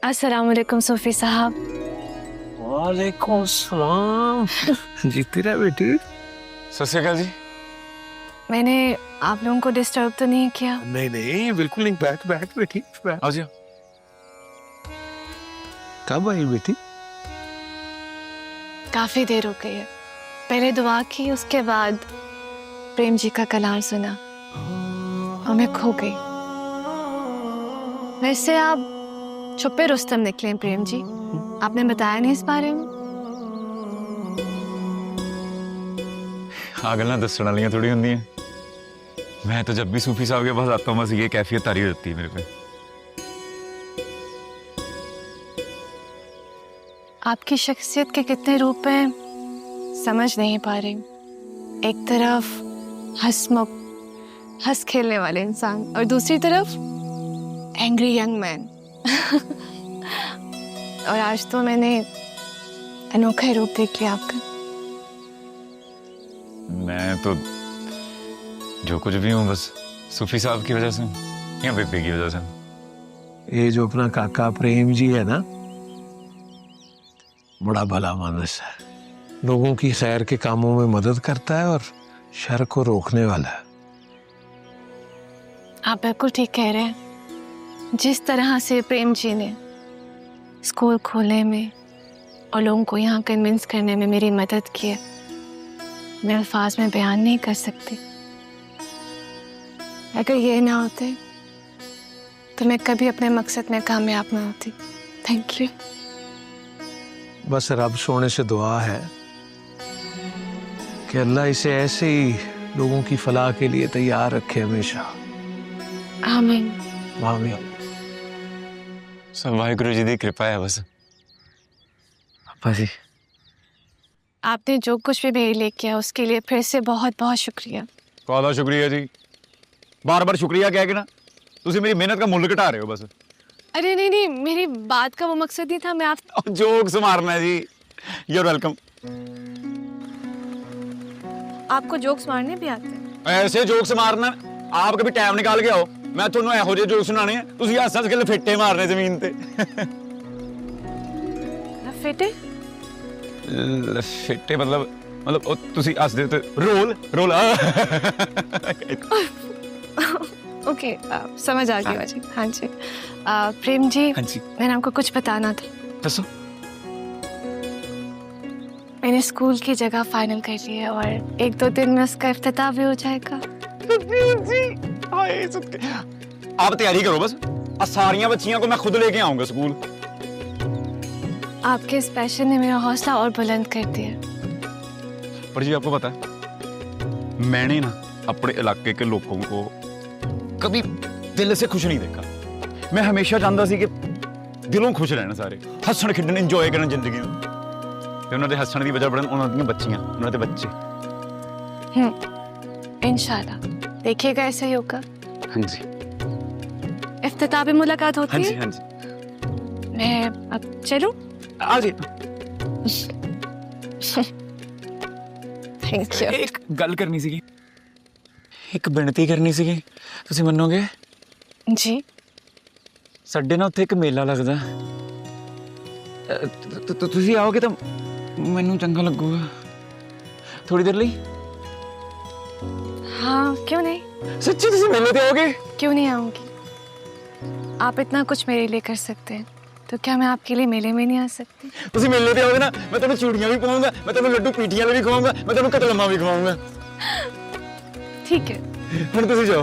Speaker 2: अस्सलाम वालेकुम सूफी साहब।
Speaker 1: वालेकुम सलाम। जीती रहे बेटी।
Speaker 3: सत श्री अकाल जी।
Speaker 2: मैंने आप लोगों को डिस्टर्ब तो नहीं किया?
Speaker 1: नहीं नहीं बिल्कुल नहीं, बैठ बैठ बेटी बैठ।
Speaker 3: आओ जी।
Speaker 1: कब आई बेटी?
Speaker 2: काफी देर हो गई है। पहले दुआ की, उसके बाद प्रेम जी का कलाम सुना और मैं खो गई। वैसे आप छुपे रुस्तम निकले प्रेम जी, आपने बताया नहीं इस बारे में?
Speaker 3: आ गल्लां दस्सण वालियां थोड़ी होंदियां। मैं तो जब भी सूफी साहब के पास आता हूँ बस ये कैफियत तारी हो जाती है मेरे पे।
Speaker 2: आपकी शख्सियत के कितने रूप हैं समझ नहीं पा रही। एक तरफ हंसमुख हंस खेलने वाले इंसान और दूसरी तरफ एंग्री यंग मैन। और आज तो मैंने अनोखा ही रूप देख लिया आपका।
Speaker 3: मैं तो जो कुछ भी हूँ बस सूफी साहब की वजह से या बेबी की वजह से।
Speaker 1: ये जो अपना काका प्रेम जी है ना, बड़ा भला मानस है, लोगों की खैर के कामों में मदद करता है और शर को रोकने वाला है।
Speaker 2: आप बिल्कुल ठीक कह रहे हैं। जिस तरह से प्रेम जी ने स्कूल खोलने में और लोगों को यहाँ कन्विंस करने में मेरी मदद की है, मैं अल्फाज में बयान नहीं कर सकती। अगर ये ना होते तो मैं कभी अपने मकसद में कामयाब ना होती। Thank you.
Speaker 1: बस रब सोने से दुआ है कि अल्लाह इसे ऐसे ही लोगों की फलाह के लिए तैयार रखे हमेशा।
Speaker 2: आमीन।
Speaker 1: आमीन।
Speaker 3: सब वाहिगुरु जी की कृपा है बस।
Speaker 1: अब्बा जी
Speaker 2: आपने जो कुछ भी मेरे लिए किया उसके लिए फिर से बहुत बहुत शुक्रिया।
Speaker 3: बहुत शुक्रिया जी। बार बार शुक्रिया कह के ना तुसी मेरी मेहनत का मुल्ल घटा रहे हो बस।
Speaker 2: अरे नहीं नहीं, मेरी बात का वो मकसद नहीं था। मैं आप
Speaker 3: जोक्स मारना है जी। You're welcome.
Speaker 2: आपको जोक्स मारने भी आते हैं?
Speaker 3: ऐसे जोक्स मारना आप कभी टाइम निकाल के आओ, मैं ਤੁਹਾਨੂੰ ਇਹੋ ਜਿਹੇ जोक सुनाने हैं, ਤੁਸੀਂ हस हस के लफेटे मारने जमीन पे।
Speaker 2: लफेटे?
Speaker 3: लफेटे मतलब ਤੁਸੀਂ हसदे ते रोल रोल।
Speaker 2: ओके समझ आ गया जी। हाँ जी प्रेम जी,
Speaker 3: हाँ जी
Speaker 2: मैंने आपको कुछ बताना था।
Speaker 3: दसो।
Speaker 2: मैंने स्कूल की जगह फाइनल कर ली है और 1-2 दिन में उसका इफ्तिताह भी हो जाएगा।
Speaker 3: आप तैयारी करो बस, सारियां बच्चियों को मैं खुद लेके आऊंगा स्कूल।
Speaker 2: आपके इस पैशन ने मेरा हौसला और बुलंद कर दिया।
Speaker 3: पर जी आपको पता है, मैंने ना अपने इलाके के लोगों को कभी दिल से खुश नहीं देखा। मैं हमेशा चाहता सी कि दिलों खुश रहना, सारे हसन खेडन इंजॉय करन जिंदगी ਨੂੰ। ਤੇ ਉਹਨਾਂ ਦੇ ਹੱਸਣ ਦੀ ਵਜ੍ਹਾ ਬਣਨ ਉਹਨਾਂ ਦੀਆਂ ਬੱਚੀਆਂ, ਉਹਨਾਂ ਦੇ ਬੱਚੇ।
Speaker 2: इंशाल्लाह देखिएगा ऐसा ही होगा।
Speaker 3: हाँ जी
Speaker 2: इफ्तिताह पे मुलाकात होती
Speaker 3: हाँ
Speaker 2: है।
Speaker 3: जी हाँ जी
Speaker 2: मैं अब चलूं?
Speaker 3: आ जी।
Speaker 2: Thank you.
Speaker 3: एक गल करनी सीगी, एक बेनती करनी सीगी, ਤੁਸੀਂ ਮੰਨੋਗੇ?
Speaker 2: जी
Speaker 3: ਸਾਡੇ ਨਾਲ ਉੱਥੇ ਇੱਕ ਮੇਲਾ ਲੱਗਦਾ, ਤੁਸੀਂ ਆਓਗੇ ਤਾਂ ਮੈਨੂੰ ਚੰਗਾ ਲੱਗੂਗਾ ਥੋੜੀ ਦੇਰ ਲਈ।
Speaker 2: हाँ क्यों नहीं,
Speaker 3: सच्ची ਤੁਸੀਂ मेले ਤੇ आओगे?
Speaker 2: क्यों नहीं आऊंगी। आप इतना कुछ मेरे लिए कर सकते हैं तो क्या मैं आपके लिए मेले में नहीं आ सकती?
Speaker 3: ਤੁਸੀਂ मेले ਤੇ आओगे ना, मैं ਤੁਹਾਨੂੰ चूड़ियां भी पवाऊंगा, मैं ਤੁਹਾਨੂੰ ਲੱਡੂ ਪੀਠੀਆਂ ਵੀ ਖਵਾऊंगा, मैं ਤੁਹਾਨੂੰ कतलमा भी खवाऊंगा।
Speaker 2: ठीक है
Speaker 3: ਹੁਣ ਤੁਸੀਂ ਜਾਓ।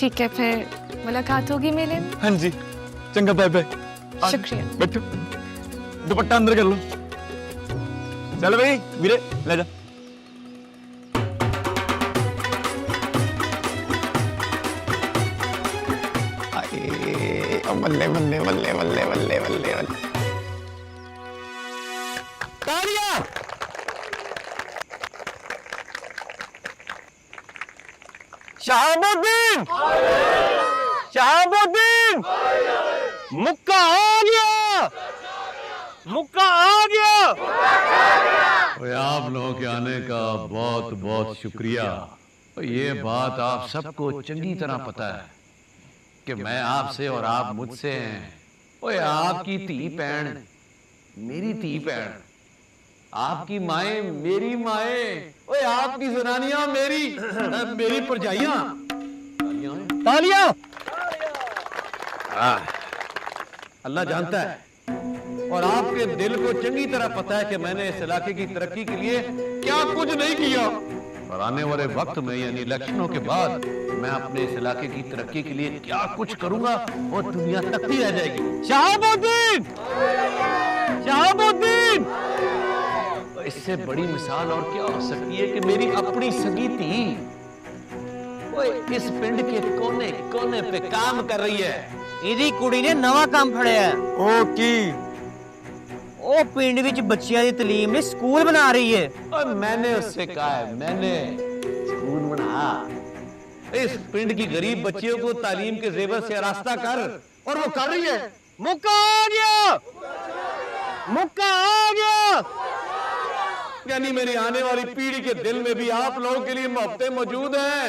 Speaker 2: ठीक है, फिर मुलाकात होगी मेले में।
Speaker 3: हाँ जी चंगा, बाय बाय।
Speaker 2: शुक्रिया।
Speaker 3: बैठो, दुपट्टा अंदर कर लो। चल भाई वीरे ले जा। बल्ले बल्ले बल्ले बल्ले बल्ले बल्ले बल्ले।
Speaker 8: तालियां। शहाबुद्दीन, शहाबुद्दीन, मुक्का आ गया, मुक्का आ गया।
Speaker 6: ओए आप लोगों के आने का बहुत बहुत शुक्रिया। ये बात आप सबको चंगी तरह पता है कि मैं आपसे और आप मुझसे हैं। ओए आपकी धी भैन मेरी धी भैन, आपकी माए मेरी माए, ओए आपकी जनानियां मेरी मेरी परजाइयां।
Speaker 8: तालियां।
Speaker 6: अल्लाह जानता है और आपके दिल को चंगी तरह पता है कि मैंने इस इलाके की तरक्की के लिए क्या कुछ नहीं किया, और आने वाले वक्त में यानी इलेक्शनों के बाद मैं अपने इस इलाके की तरक्की के लिए क्या कुछ करूंगा और दुनिया तकती रह जाएगी।
Speaker 8: शहाबुद्दीन, शहाबुद्दीन।
Speaker 6: इससे बड़ी मिसाल और क्या हो सकती है कि मेरी अपनी सगी थी ओए इस पिंड के कोने कोने पे काम कर रही है।
Speaker 8: ਇਹਦੀ ਕੁੜੀ ਨੇ ਨਵਾਂ ਕੰਮ ਫੜਿਆ।
Speaker 3: ओ की
Speaker 8: ਉਹ ਪਿੰਡ ਵਿੱਚ ਬੱਚਿਆਂ ਦੀ ਤਾਲੀਮ ਲਈ ਸਕੂਲ ਬਣਾ ਰਹੀ ਹੈ।
Speaker 6: और मैंने उससे कहा है, मैंने स्कूल बना, इस पिंड की गरीब बच्चियों को तालीम के जेवर से आरास्ता कर, और वो कर रही है।
Speaker 8: मुक्का आ गया, मुक्का आ गया।
Speaker 6: यानी मेरी आने वाली पीढ़ी के दिल में भी आप लोगों के लिए मोहब्बतें मौजूद हैं।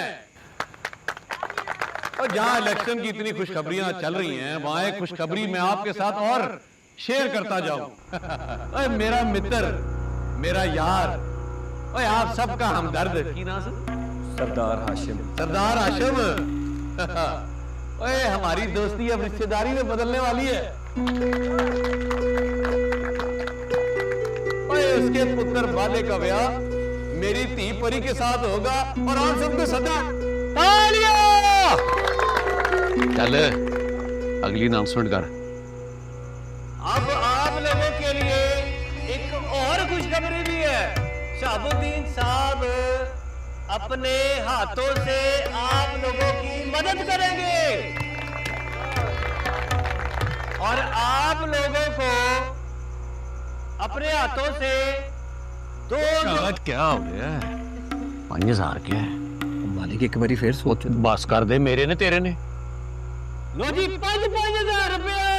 Speaker 6: और जहां इलेक्शन की इतनी खुशखबरियां चल रही हैं, वहां एक खुशखबरी मैं आपके साथ और शेयर करता जाऊं। ओए मेरा मित्र, मेरा यार, ओए आप सबका हमदर्द की नाम से
Speaker 10: सरदार हाशिम।
Speaker 6: सरदार हाशिम। ओए हमारी दोस्ती अब रिश्तेदारी में बदलने वाली है। ओए उसके पुत्र बाले का ब्याह मेरी धी परी के साथ होगा, और आप सबको सदा तालियां। चल अगली अनाउंसमेंट कर।
Speaker 8: अब आप लोगों के लिए एक और खुशखबरी भी है। शहाबुद्दीन साहब अपने हाथों से आप लोगों की मदद करेंगे, और आप लोगों को अपने हाथों से 2
Speaker 6: क्या हो गया? 5000 क्या है? मालिक एक बारी फिर सोच, बस कर दे, मेरे ने तेरे ने।
Speaker 8: लो जी 5,000 रुपया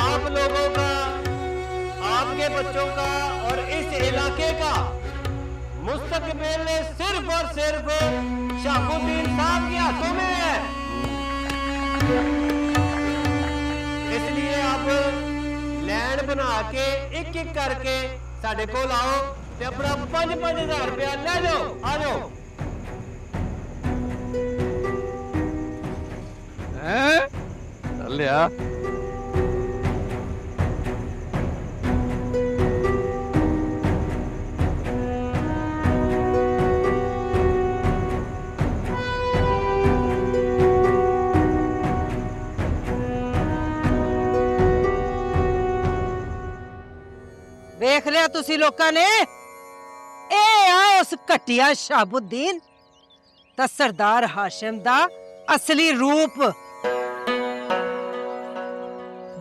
Speaker 8: आप लोगों का, आपके बच्चों का और इस इलाके का मुस्तकबिल सिर्फ और सिर्फ शहाबुद्दीन साहब के हाथों में है। इसलिए अब लैंड बना के एक एक करके साढ़े को लाओ ते अपना 5,000 रुपया ले जाओ। आ जाओ।
Speaker 6: चल यार।
Speaker 5: ਵੇਖ ਲਿਆ ਤੁਸੀਂ ਲੋਕਾਂ ਨੇ? ਇਹ ਆ ਉਸ ਘਟਿਆ ਸ਼ਾਬੁਦੀਨ ਤਾਂ ਸਰਦਾਰ ਹਾਸ਼ਮ ਦਾ ਅਸਲੀ ਰੂਪ,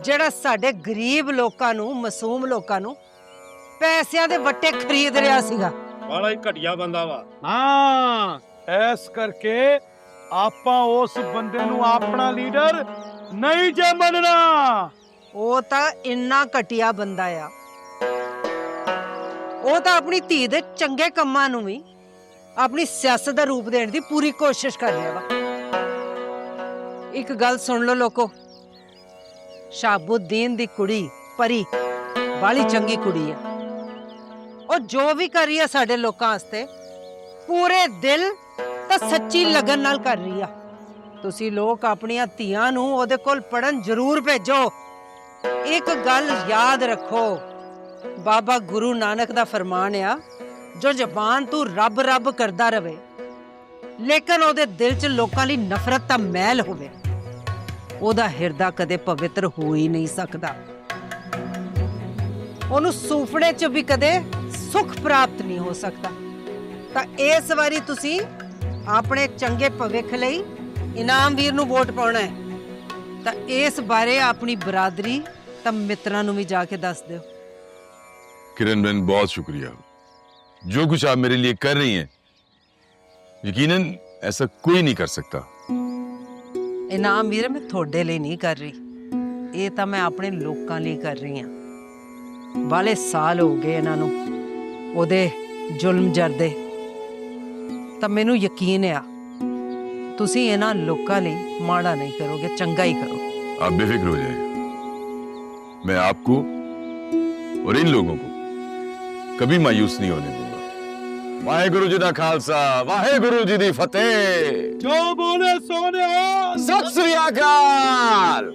Speaker 5: ਜਿਹੜਾ ਸਾਡੇ ਗਰੀਬ ਲੋਕਾਂ ਨੂੰ, ਮਾਸੂਮ ਲੋਕਾਂ ਨੂੰ ਪੈਸਿਆਂ ਦੇ ਵੱਟੇ ਖਰੀਦ ਰਿਹਾ ਸੀਗਾ।
Speaker 8: ਬੜਾ ਹੀ ਘਟਿਆ ਬੰਦਾ ਵਾ।
Speaker 1: ਹਾਂ, ਇਸ ਕਰਕੇ ਆਪਾਂ ਉਸ ਬੰਦੇ ਨੂੰ ਆਪਣਾ ਲੀਡਰ ਨਹੀਂ ਜੇ ਮੰਨਣਾ।
Speaker 5: ਉਹ ਤਾਂ ਇੰਨਾ ਘਟਿਆ ਬੰਦਾ ਆ, ਉਹ ਤਾਂ ਆਪਣੀ ਧੀ ਦੇ ਚੰਗੇ ਕੰਮਾਂ ਨੂੰ ਵੀ ਆਪਣੀ ਸਿਆਸਤ ਦਾ ਰੂਪ ਦੇਣ ਦੀ ਪੂਰੀ ਕੋਸ਼ਿਸ਼ ਕਰ ਰਿਹਾ ਵਾ। ਇੱਕ ਗੱਲ ਸੁਣ ਲਓ ਲੋਕੋ, ਸ਼ਾਬੁਦੀਨ ਦੀ ਕੁੜੀ ਪਰੀ ਬਾਲੀ ਚੰਗੀ ਕੁੜੀ ਆ। ਉਹ ਜੋ ਵੀ ਕਰ ਰਹੀ ਆ ਸਾਡੇ ਲੋਕਾਂ ਵਾਸਤੇ ਪੂਰੇ ਦਿਲ ਤਾਂ ਸੱਚੀ ਲਗਨ ਨਾਲ ਕਰ ਰਹੀ ਆ। ਤੁਸੀਂ ਲੋਕ ਆਪਣੀਆਂ ਧੀਆਂ ਨੂੰ ਉਹਦੇ ਕੋਲ ਪੜਨ ਜ਼ਰੂਰ ਭੇਜੋ। ਇੱਕ ਗੱਲ ਯਾਦ ਰੱਖੋ, ਬਾਬਾ ਗੁਰੂ ਨਾਨਕ ਦਾ ਫਰਮਾਨ ਆ, ਜੋ ਜ਼ਬਾਨ ਤੋਂ ਰੱਬ ਰੱਬ ਕਰਦਾ ਰਵੇ ਲੇਕਿਨ ਉਹਦੇ ਦਿਲ 'ਚ ਲੋਕਾਂ ਲਈ ਨਫ਼ਰਤ ਦਾ ਮੈਲ ਹੋਵੇ, ਉਹਦਾ ਹਿਰਦਾ ਕਦੇ ਪਵਿੱਤਰ ਹੋ ਹੀ ਨਹੀਂ ਸਕਦਾ। ਉਹਨੂੰ ਸੁਪਨੇ 'ਚ ਵੀ ਕਦੇ ਸੁੱਖ ਪ੍ਰਾਪਤ ਨਹੀਂ ਹੋ ਸਕਦਾ। ਤਾਂ ਇਸ ਵਾਰੀ ਤੁਸੀਂ ਆਪਣੇ ਚੰਗੇ ਭਵਿੱਖ ਲਈ ਇਨਾਮ ਵੀਰ ਨੂੰ ਵੋਟ ਪਾਉਣਾ ਹੈ। ਤਾਂ ਇਸ ਬਾਰੇ ਆਪਣੀ ਬਰਾਦਰੀ ਤਾਂ ਮਿੱਤਰਾਂ ਨੂੰ ਵੀ ਜਾ ਕੇ ਦੱਸ ਦਿਓ।
Speaker 12: किरण बहन, बहुत शुक्रिया। जो कुछ आप मेरे लिए कर रही हैं, यकीनन ऐसा कोई नहीं कर सकता।
Speaker 5: ਇਨਾਮ ਵੀਰ ਮੈਂ ਤੁਹਾਡੇ ਲਈ ਨਹੀਂ ਕਰ ਰਹੀ, ਇਹ ਤਾਂ ਮੈਂ ਆਪਣੇ ਲੋਕਾਂ ਲਈ ਕਰ ਰਹੀ ਹਾਂ। ਬਾਲੇ ਸਾਲ ਹੋ ਗਏ ਇਹਨਾਂ ਨੂੰ ਉਹਦੇ ਜ਼ੁਲਮ ਜਰਦੇ, ਤਾਂ ਮੈਨੂੰ ਯਕੀਨ ਆ ਤੁਸੀਂ ਇਹਨਾਂ ਲੋਕਾਂ ਲਈ ਮਾੜਾ ਨਹੀਂ ਕਰੋਗੇ, ਚੰਗਾ ਹੀ ਕਰੋ।
Speaker 12: आप बेफिक्र हो जाए, मैं आपको और इन लोगों को कभी मायूस नहीं होने दूंगा। वाहेगुरु जी दा खालसा, वाहेगुरु जी दी फतेह।
Speaker 1: जो बोले सोने
Speaker 12: सत श्री अकाल।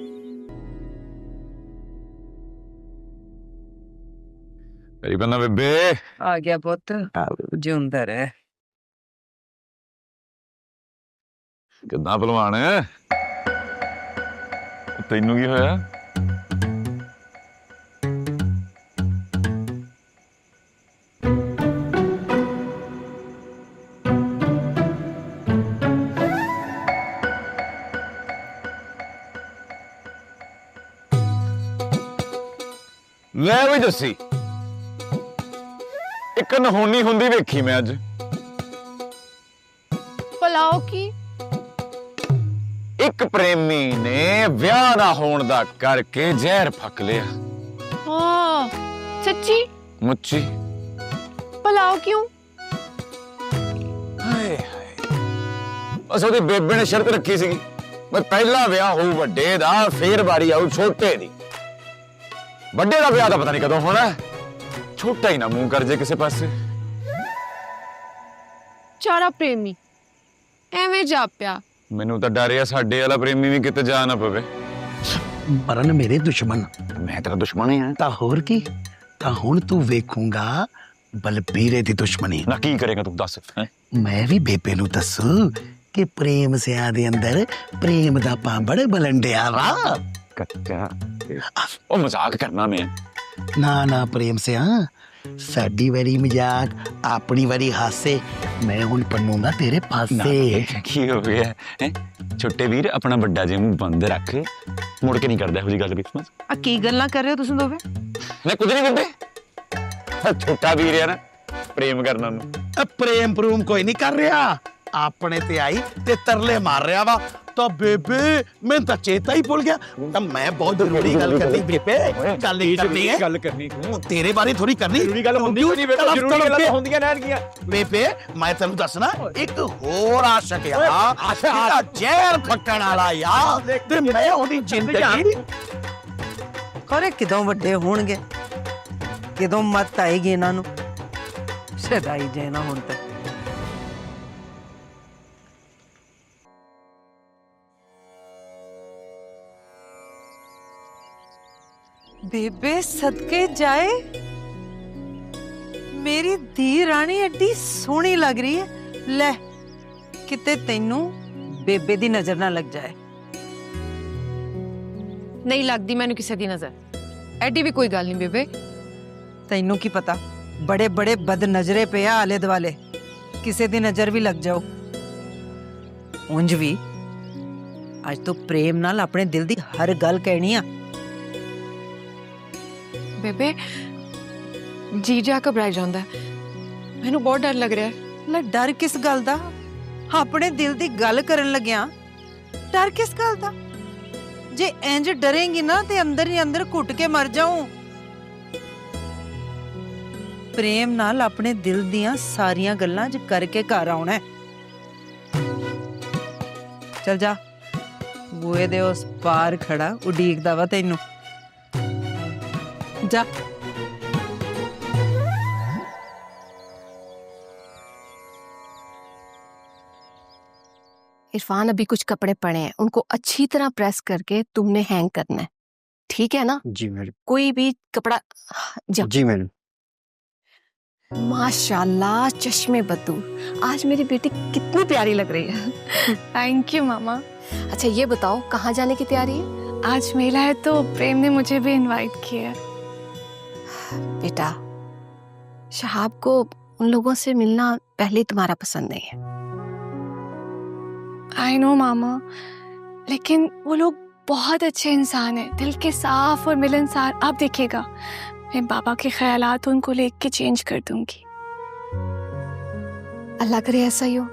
Speaker 12: मेरी बन्ना बेबे
Speaker 5: ਆ ਗਿਆ ਪੁੱਤ, ਜਿਉਂਦਾ ਰਹਿ।
Speaker 12: कितना पहलवान है?
Speaker 3: ਤੈਨੂੰ ਕੀ ਹੋਇਆ?
Speaker 12: ਲੈ ਵੀ ਦੱਸੀ, ਇੱਕ ਨਹੋਣੀ ਹੁੰਦੀ ਵੇਖੀ ਮੈਂ ਅੱਜ।
Speaker 2: पुलाव की
Speaker 12: ਇੱਕ ਪ੍ਰੇਮੀ ਨੇ ਵਿਆਹ ਨਾ ਹੋਣ ਦਾ ਕਰਕੇ ਜ਼ਹਿਰ ਫੱਕ ਲਿਆ।
Speaker 2: हाँ सच्ची?
Speaker 12: ਮੁੱਚੀ
Speaker 2: पुलाव क्यों?
Speaker 12: ਹਾਏ ਹਾਏ, ਬਸ ਉਹਦੀ ਬੇਬੇ ਨੇ ਸ਼ਰਤ ਰੱਖੀ ਸੀਗੀ, ਮੈਂ ਪਹਿਲਾ ਵਿਆਹ ਹੋਊ ਵੱਡੇ ਦਾ, ਫੇਰ ਵਾਰੀ ਆਊ ਛੋਟੇ ਦੀ। ਵੱਡੇ ਦਾ ਵਿਆਹ ਤਾਂ ਪਤਾ ਨਹੀਂ ਕਦੋਂ ਹੋਣਾ, ਛੋਟਾ ਹੀ ਨਾ ਮੂੰਹ ਕਰ ਜੇ ਕਿਸੇ ਪਾਸੇ।
Speaker 2: चारा प्रेमी एवें जाप्या।
Speaker 12: ਮੈਨੂੰ ਤਾਂ ਡਰ ਆ ਸਾਡੇ ਵਾਲਾ ਪ੍ਰੇਮੀ ਵੀ ਕਿਤੇ ਜਾ ਨਾ ਪਵੇ।
Speaker 1: ਮਰਨ ਮੇਰੇ ਦੁਸ਼ਮਣ,
Speaker 12: ਮੈਂ ਤੇਰਾ ਦੁਸ਼ਮਣ ਹੀ ਆ।
Speaker 1: ਤਾਂ ਹੋਰ ਕੀ, ਤਾਂ ਹੁਣ ਤੂੰ ਵੇਖੂੰਗਾ ਬਲਬੀਰੇ ਦੀ ਦੁਸ਼ਮਣੀ।
Speaker 3: ਨਾ ਕੀ ਕਰੇਗਾ ਤੂੰ ਦੱਸ?
Speaker 1: ਮੈਂ ਵੀ ਬੇਬੇ ਨੂੰ ਦੱਸੂ ਕਿ ਪ੍ਰੇਮ ਸਿਆਂ ਦੇ ਅੰਦਰ ਪ੍ਰੇਮ ਦਾ ਪਾਂਬੜ ਬਲੰਡਿਆ ਵਾ।
Speaker 3: ਕੱਚਾ ਉਹ ਮਜ਼ਾਕ ਕਰਨਾ ਮੈਂ।
Speaker 1: ਨਾ ਨਾ ਪ੍ਰੇਮ ਸਿਆ, ਸਾਡੀ ਵਾਰੀ ਮਜ਼ਾਕ, ਆਪਣੀ ਵਾਰੀ ਹਾਸੇ। ਮੈਂ ਹੁਣ ਪੰਨੂਗਾ ਤੇਰੇ ਪਾਸੇ।
Speaker 3: ਕੀ ਹੋ ਗਿਆ ਹੈ? ਛੋਟੇ ਵੀਰ ਆਪਣਾ ਵੱਡਾ ਜਿਹਾ ਮੂੰਹ ਬੰਦ ਰੱਖ, ਮੁੜ ਕੇ ਨਹੀਂ ਕਰਦਾ ਇਹੋ ਜਿਹੀ ਗੱਲ ਵੀ। ਸਮਝ
Speaker 5: ਆ ਕੀ ਗੱਲਾਂ ਕਰ ਰਹੇ ਹੋ ਤੁਸੀਂ ਦੋਵੇਂ?
Speaker 12: ਮੈਂ ਕੁਝ ਨਹੀਂ ਕਰਦੇ, ਛੋਟਾ ਵੀਰ ਆ ਨਾ, ਪ੍ਰੇਮ ਕਰਨਾ ਨੂੰ।
Speaker 1: ਪ੍ਰੇਮ ਪ੍ਰੂਮ ਕੋਈ ਨਹੀਂ ਕਰ ਰਿਹਾ, ਆਪਣੇ ਤੇ ਆਈ ਤੇ ਤਰਲੇ ਮਾਰ ਰਿਹਾ ਵਾ। ਤਾਂ ਬੇਬੇ ਮੈਂ ਤਾਂ ਚੇਤਾ ਹੀ ਭੁੱਲ ਗਿਆ। ਤਾਂ ਮੈਂ ਬਹੁਤ ਜ਼ਰੂਰੀ ਗੱਲ ਕਰਨੀ ਬੇਬੇ, ਗੱਲ ਹੀ ਕਰਨੀ ਹੈ।
Speaker 8: ਗੱਲ ਕਰਨੀ ਤੂੰ
Speaker 1: ਤੇਰੇ ਬਾਰੇ ਥੋੜੀ ਕਰਨੀ,
Speaker 8: ਜ਼ਰੂਰੀ ਗੱਲ ਹੁੰਦੀ ਨਹੀਂ ਬੇਟਾ, ਜ਼ਰੂਰੀ ਗੱਲਾਂ ਹੁੰਦੀਆਂ ਰਹਿਣਗੀਆਂ।
Speaker 1: ਬੇਬੇ ਮੈਂ ਤੈਨੂੰ ਦੱਸਣਾ, ਇੱਕ ਹੋਰ ਆਸ਼ਕ ਆ, ਜਿਹੜਾ ਜ਼ਹਿਰ ਫੱਕਣ ਵਾਲਾ ਆ, ਤੇ ਮੈਂ ਉਹਦੀ ਜ਼ਿੰਦਗੀ
Speaker 5: ਖਰੇ ਕਿਦੋਂ ਵੱਡੇ ਹੋਣਗੇ, ਕਿਦੋਂ ਮੱਤ ਆਏਗੀ ਇਹਨਾਂ ਨੂੰ। ਸਦਾਈ ਜੇ ਨਾ ਹੁਣ ਤੱਕ। ਬੇਬੇ ਸਦਕੇ ਜਾਏ, ਮੇਰੀ ਧੀ ਰਾਣੀ ਐਡੀ ਸੋਹਣੀ ਲੱਗ ਰਹੀ ਹੈ। ਲੈ ਕਿਤੇ ਤੈਨੂੰ ਬੇਬੇ ਦੀ ਨਜ਼ਰ ਨਾ ਲੱਗ ਜਾਏ।
Speaker 2: नहीं लगती मैंने किसी की नजर, एडी भी कोई गल नहीं बेबे।
Speaker 5: ਤੈਨੂੰ ਕੀ ਪਤਾ ਬੜੇ ਬੜੇ ਬਦਨਜ਼ਰੇ ਪਿਆ ਆਲੇ ਦੁਆਲੇ, ਕਿਸੇ ਦੀ ਨਜ਼ਰ ਵੀ ਲੱਗ ਜਾਓ। ਉਂਝ ਵੀ ਅੱਜ ਤੋਂ ਪ੍ਰੇਮ ਨਾਲ ਆਪਣੇ ਦਿਲ ਦੀ ਹਰ ਗੱਲ ਕਹਿਣੀ ਆ।
Speaker 2: ਬੇਬੇ ਜੀਜਾ ਘਬਰਾਈ ਜਾਂਦਾ ਹੈ, ਮੈਨੂੰ ਬਹੁਤ ਡਰ ਲੱਗ ਰਿਹਾ ਹੈ।
Speaker 5: ਲੈ ਡਰ ਕਿਸ ਗੱਲ ਦਾ? ਆਪਣੇ ਦਿਲ ਦੀ ਗੱਲ ਕਰਨ ਲੱਗਿਆ ਡਰ ਕਿਸ ਗੱਲ ਦਾ? ਜੇ ਇੰਜ ਡਰੇਂਗੀ ਨਾ ਤੇ ਅੰਦਰ ਹੀ ਅੰਦਰ ਘੁੱਟ ਕੇ ਮਰ ਜਾਊਂ। ਪ੍ਰੇਮ ਨਾਲ ਆਪਣੇ ਦਿਲ ਦੀਆਂ ਸਾਰੀਆਂ ਗੱਲਾਂ ਜ ਕਰਕੇ ਘਰ ਆਉਣਾ ਹੈ। ਚਲ ਜਾ, ਬੂਏ ਦੇ ਉਸ ਪਾਰ ਖੜਾ ਉਡੀਕਦਾ ਵਾ ਤੈਨੂੰ। ਜਾ।
Speaker 4: इरफान, अभी कुछ कपड़े पड़े हैं, उनको अच्छी तरह प्रेस करके तुमने हैंग करना है, ठीक है ना?
Speaker 13: जी मैडम।
Speaker 4: कोई भी कपड़ा
Speaker 13: जी मैडम।
Speaker 4: माशाल्लाह, चश्मे बदूर, आज मेरी बेटी कितनी प्यारी लग रही है।
Speaker 2: थैंक यू मामा।
Speaker 4: अच्छा ये बताओ, कहाँ जाने की तैयारी है?
Speaker 2: आज मेला है तो प्रेम ने मुझे भी इनवाइट किया है।
Speaker 4: बेटा, शहाब को उन लोगों से मिलना पहले तुम्हारा पसंद नहीं है।
Speaker 2: आई नो मामा, लेकिन वो लोग बहुत अच्छे इंसान हैं, दिल के साफ और मिलनसार। आप देखिएगा, मैं बाबा के ख्यालात उनको लेके चेंज कर दूंगी।
Speaker 4: अल्लाह करे ऐसा ही हो।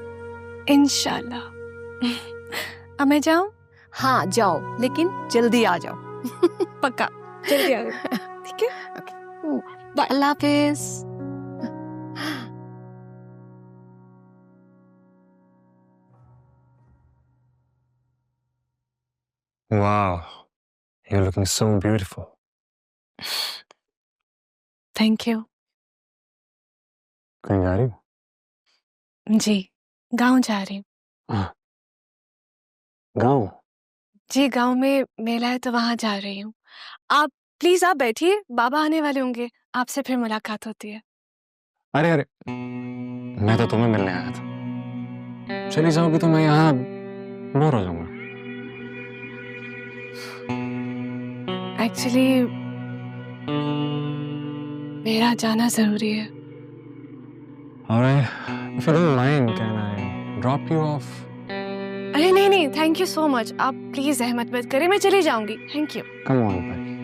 Speaker 2: इंशाल्लाह। अब मैं जाऊं?
Speaker 4: हाँ जाओ, लेकिन जल्दी आ जाओ।
Speaker 2: पक्का जल्दी आ जाओ। ठीक है?
Speaker 4: बाय। अल्लाह हाफिज।
Speaker 11: Wow, you're looking so beautiful.
Speaker 2: Thank you.
Speaker 11: कहीं जा रही हो?
Speaker 2: जी, गांव जा रही हूँ।
Speaker 11: गाँव?
Speaker 2: जी, गांव में मेला है तो वहां जा रही हूँ। आप प्लीज आप बैठिए, बाबा आने वाले होंगे, आपसे फिर मुलाकात होती है।
Speaker 11: अरे अरे, मैं तो तुम्हें मिलने आया था। चली जाओगी तो मैं यहाँ बोर हो जाऊंगा।
Speaker 2: एक्चुअली मेरा जाना जरूरी है।
Speaker 11: Alright, if you don't mind, can I drop you off?
Speaker 2: अरे नहीं नहीं, थैंक यू सो मच। आप प्लीज अहमत मत करें, मैं चली जाऊंगी। Thank you.
Speaker 11: Come on, buddy.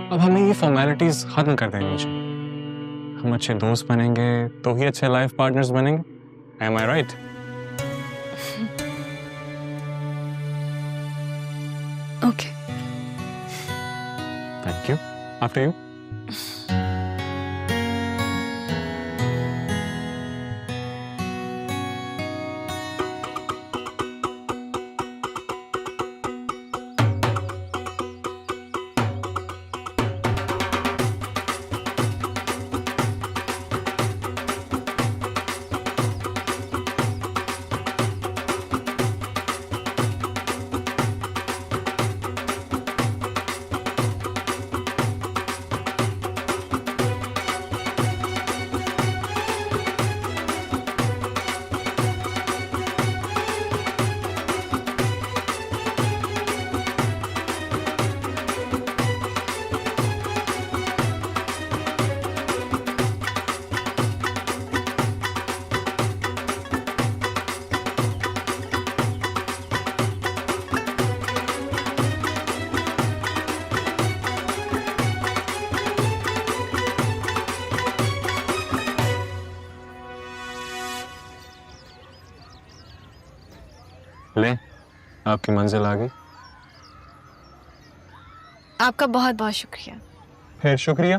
Speaker 11: अब हमें ये फॉर्मेलिटीज खत्म कर देनी चाहिए। हम अच्छे दोस्त बनेंगे तो ही अच्छे लाइफ पार्टनर्स बनेंगे। Am I right?
Speaker 2: Okay.
Speaker 11: Thank you. After you. ले, आपकी मंजिल आ गई।
Speaker 2: आपका बहुत बहुत शुक्रिया।
Speaker 11: फिर शुक्रिया।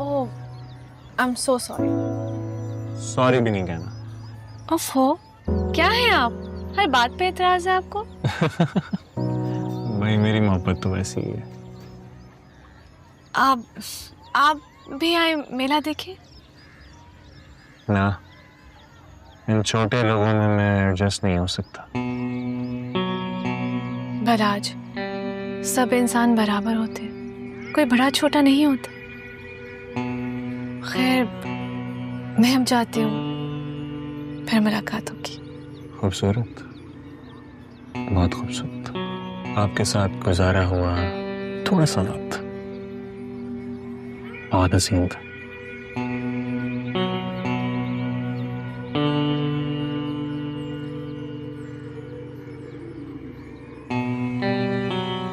Speaker 2: Oh, I am so sorry.
Speaker 11: Sorry भी नहीं कहना।
Speaker 2: ओफो, क्या है आप? हर बात पे एतराज है आपको?
Speaker 11: भाई मेरी मोहब्बत तो वैसी ही है।
Speaker 2: आप भी आए मेला देखे?
Speaker 11: ना, इन छोटे लोगों में मैं एडजस्ट नहीं हो सकता।
Speaker 2: भलाज, सब इंसान बराबर होते, कोई बड़ा छोटा नहीं होता। खैर, मैं अब जाती हूँ, फिर मुलाकात होगी।
Speaker 11: खूबसूरत, बहुत खूबसूरत। आपके साथ गुजारा हुआ थोड़ा सा वक्त बहुत हसीन था।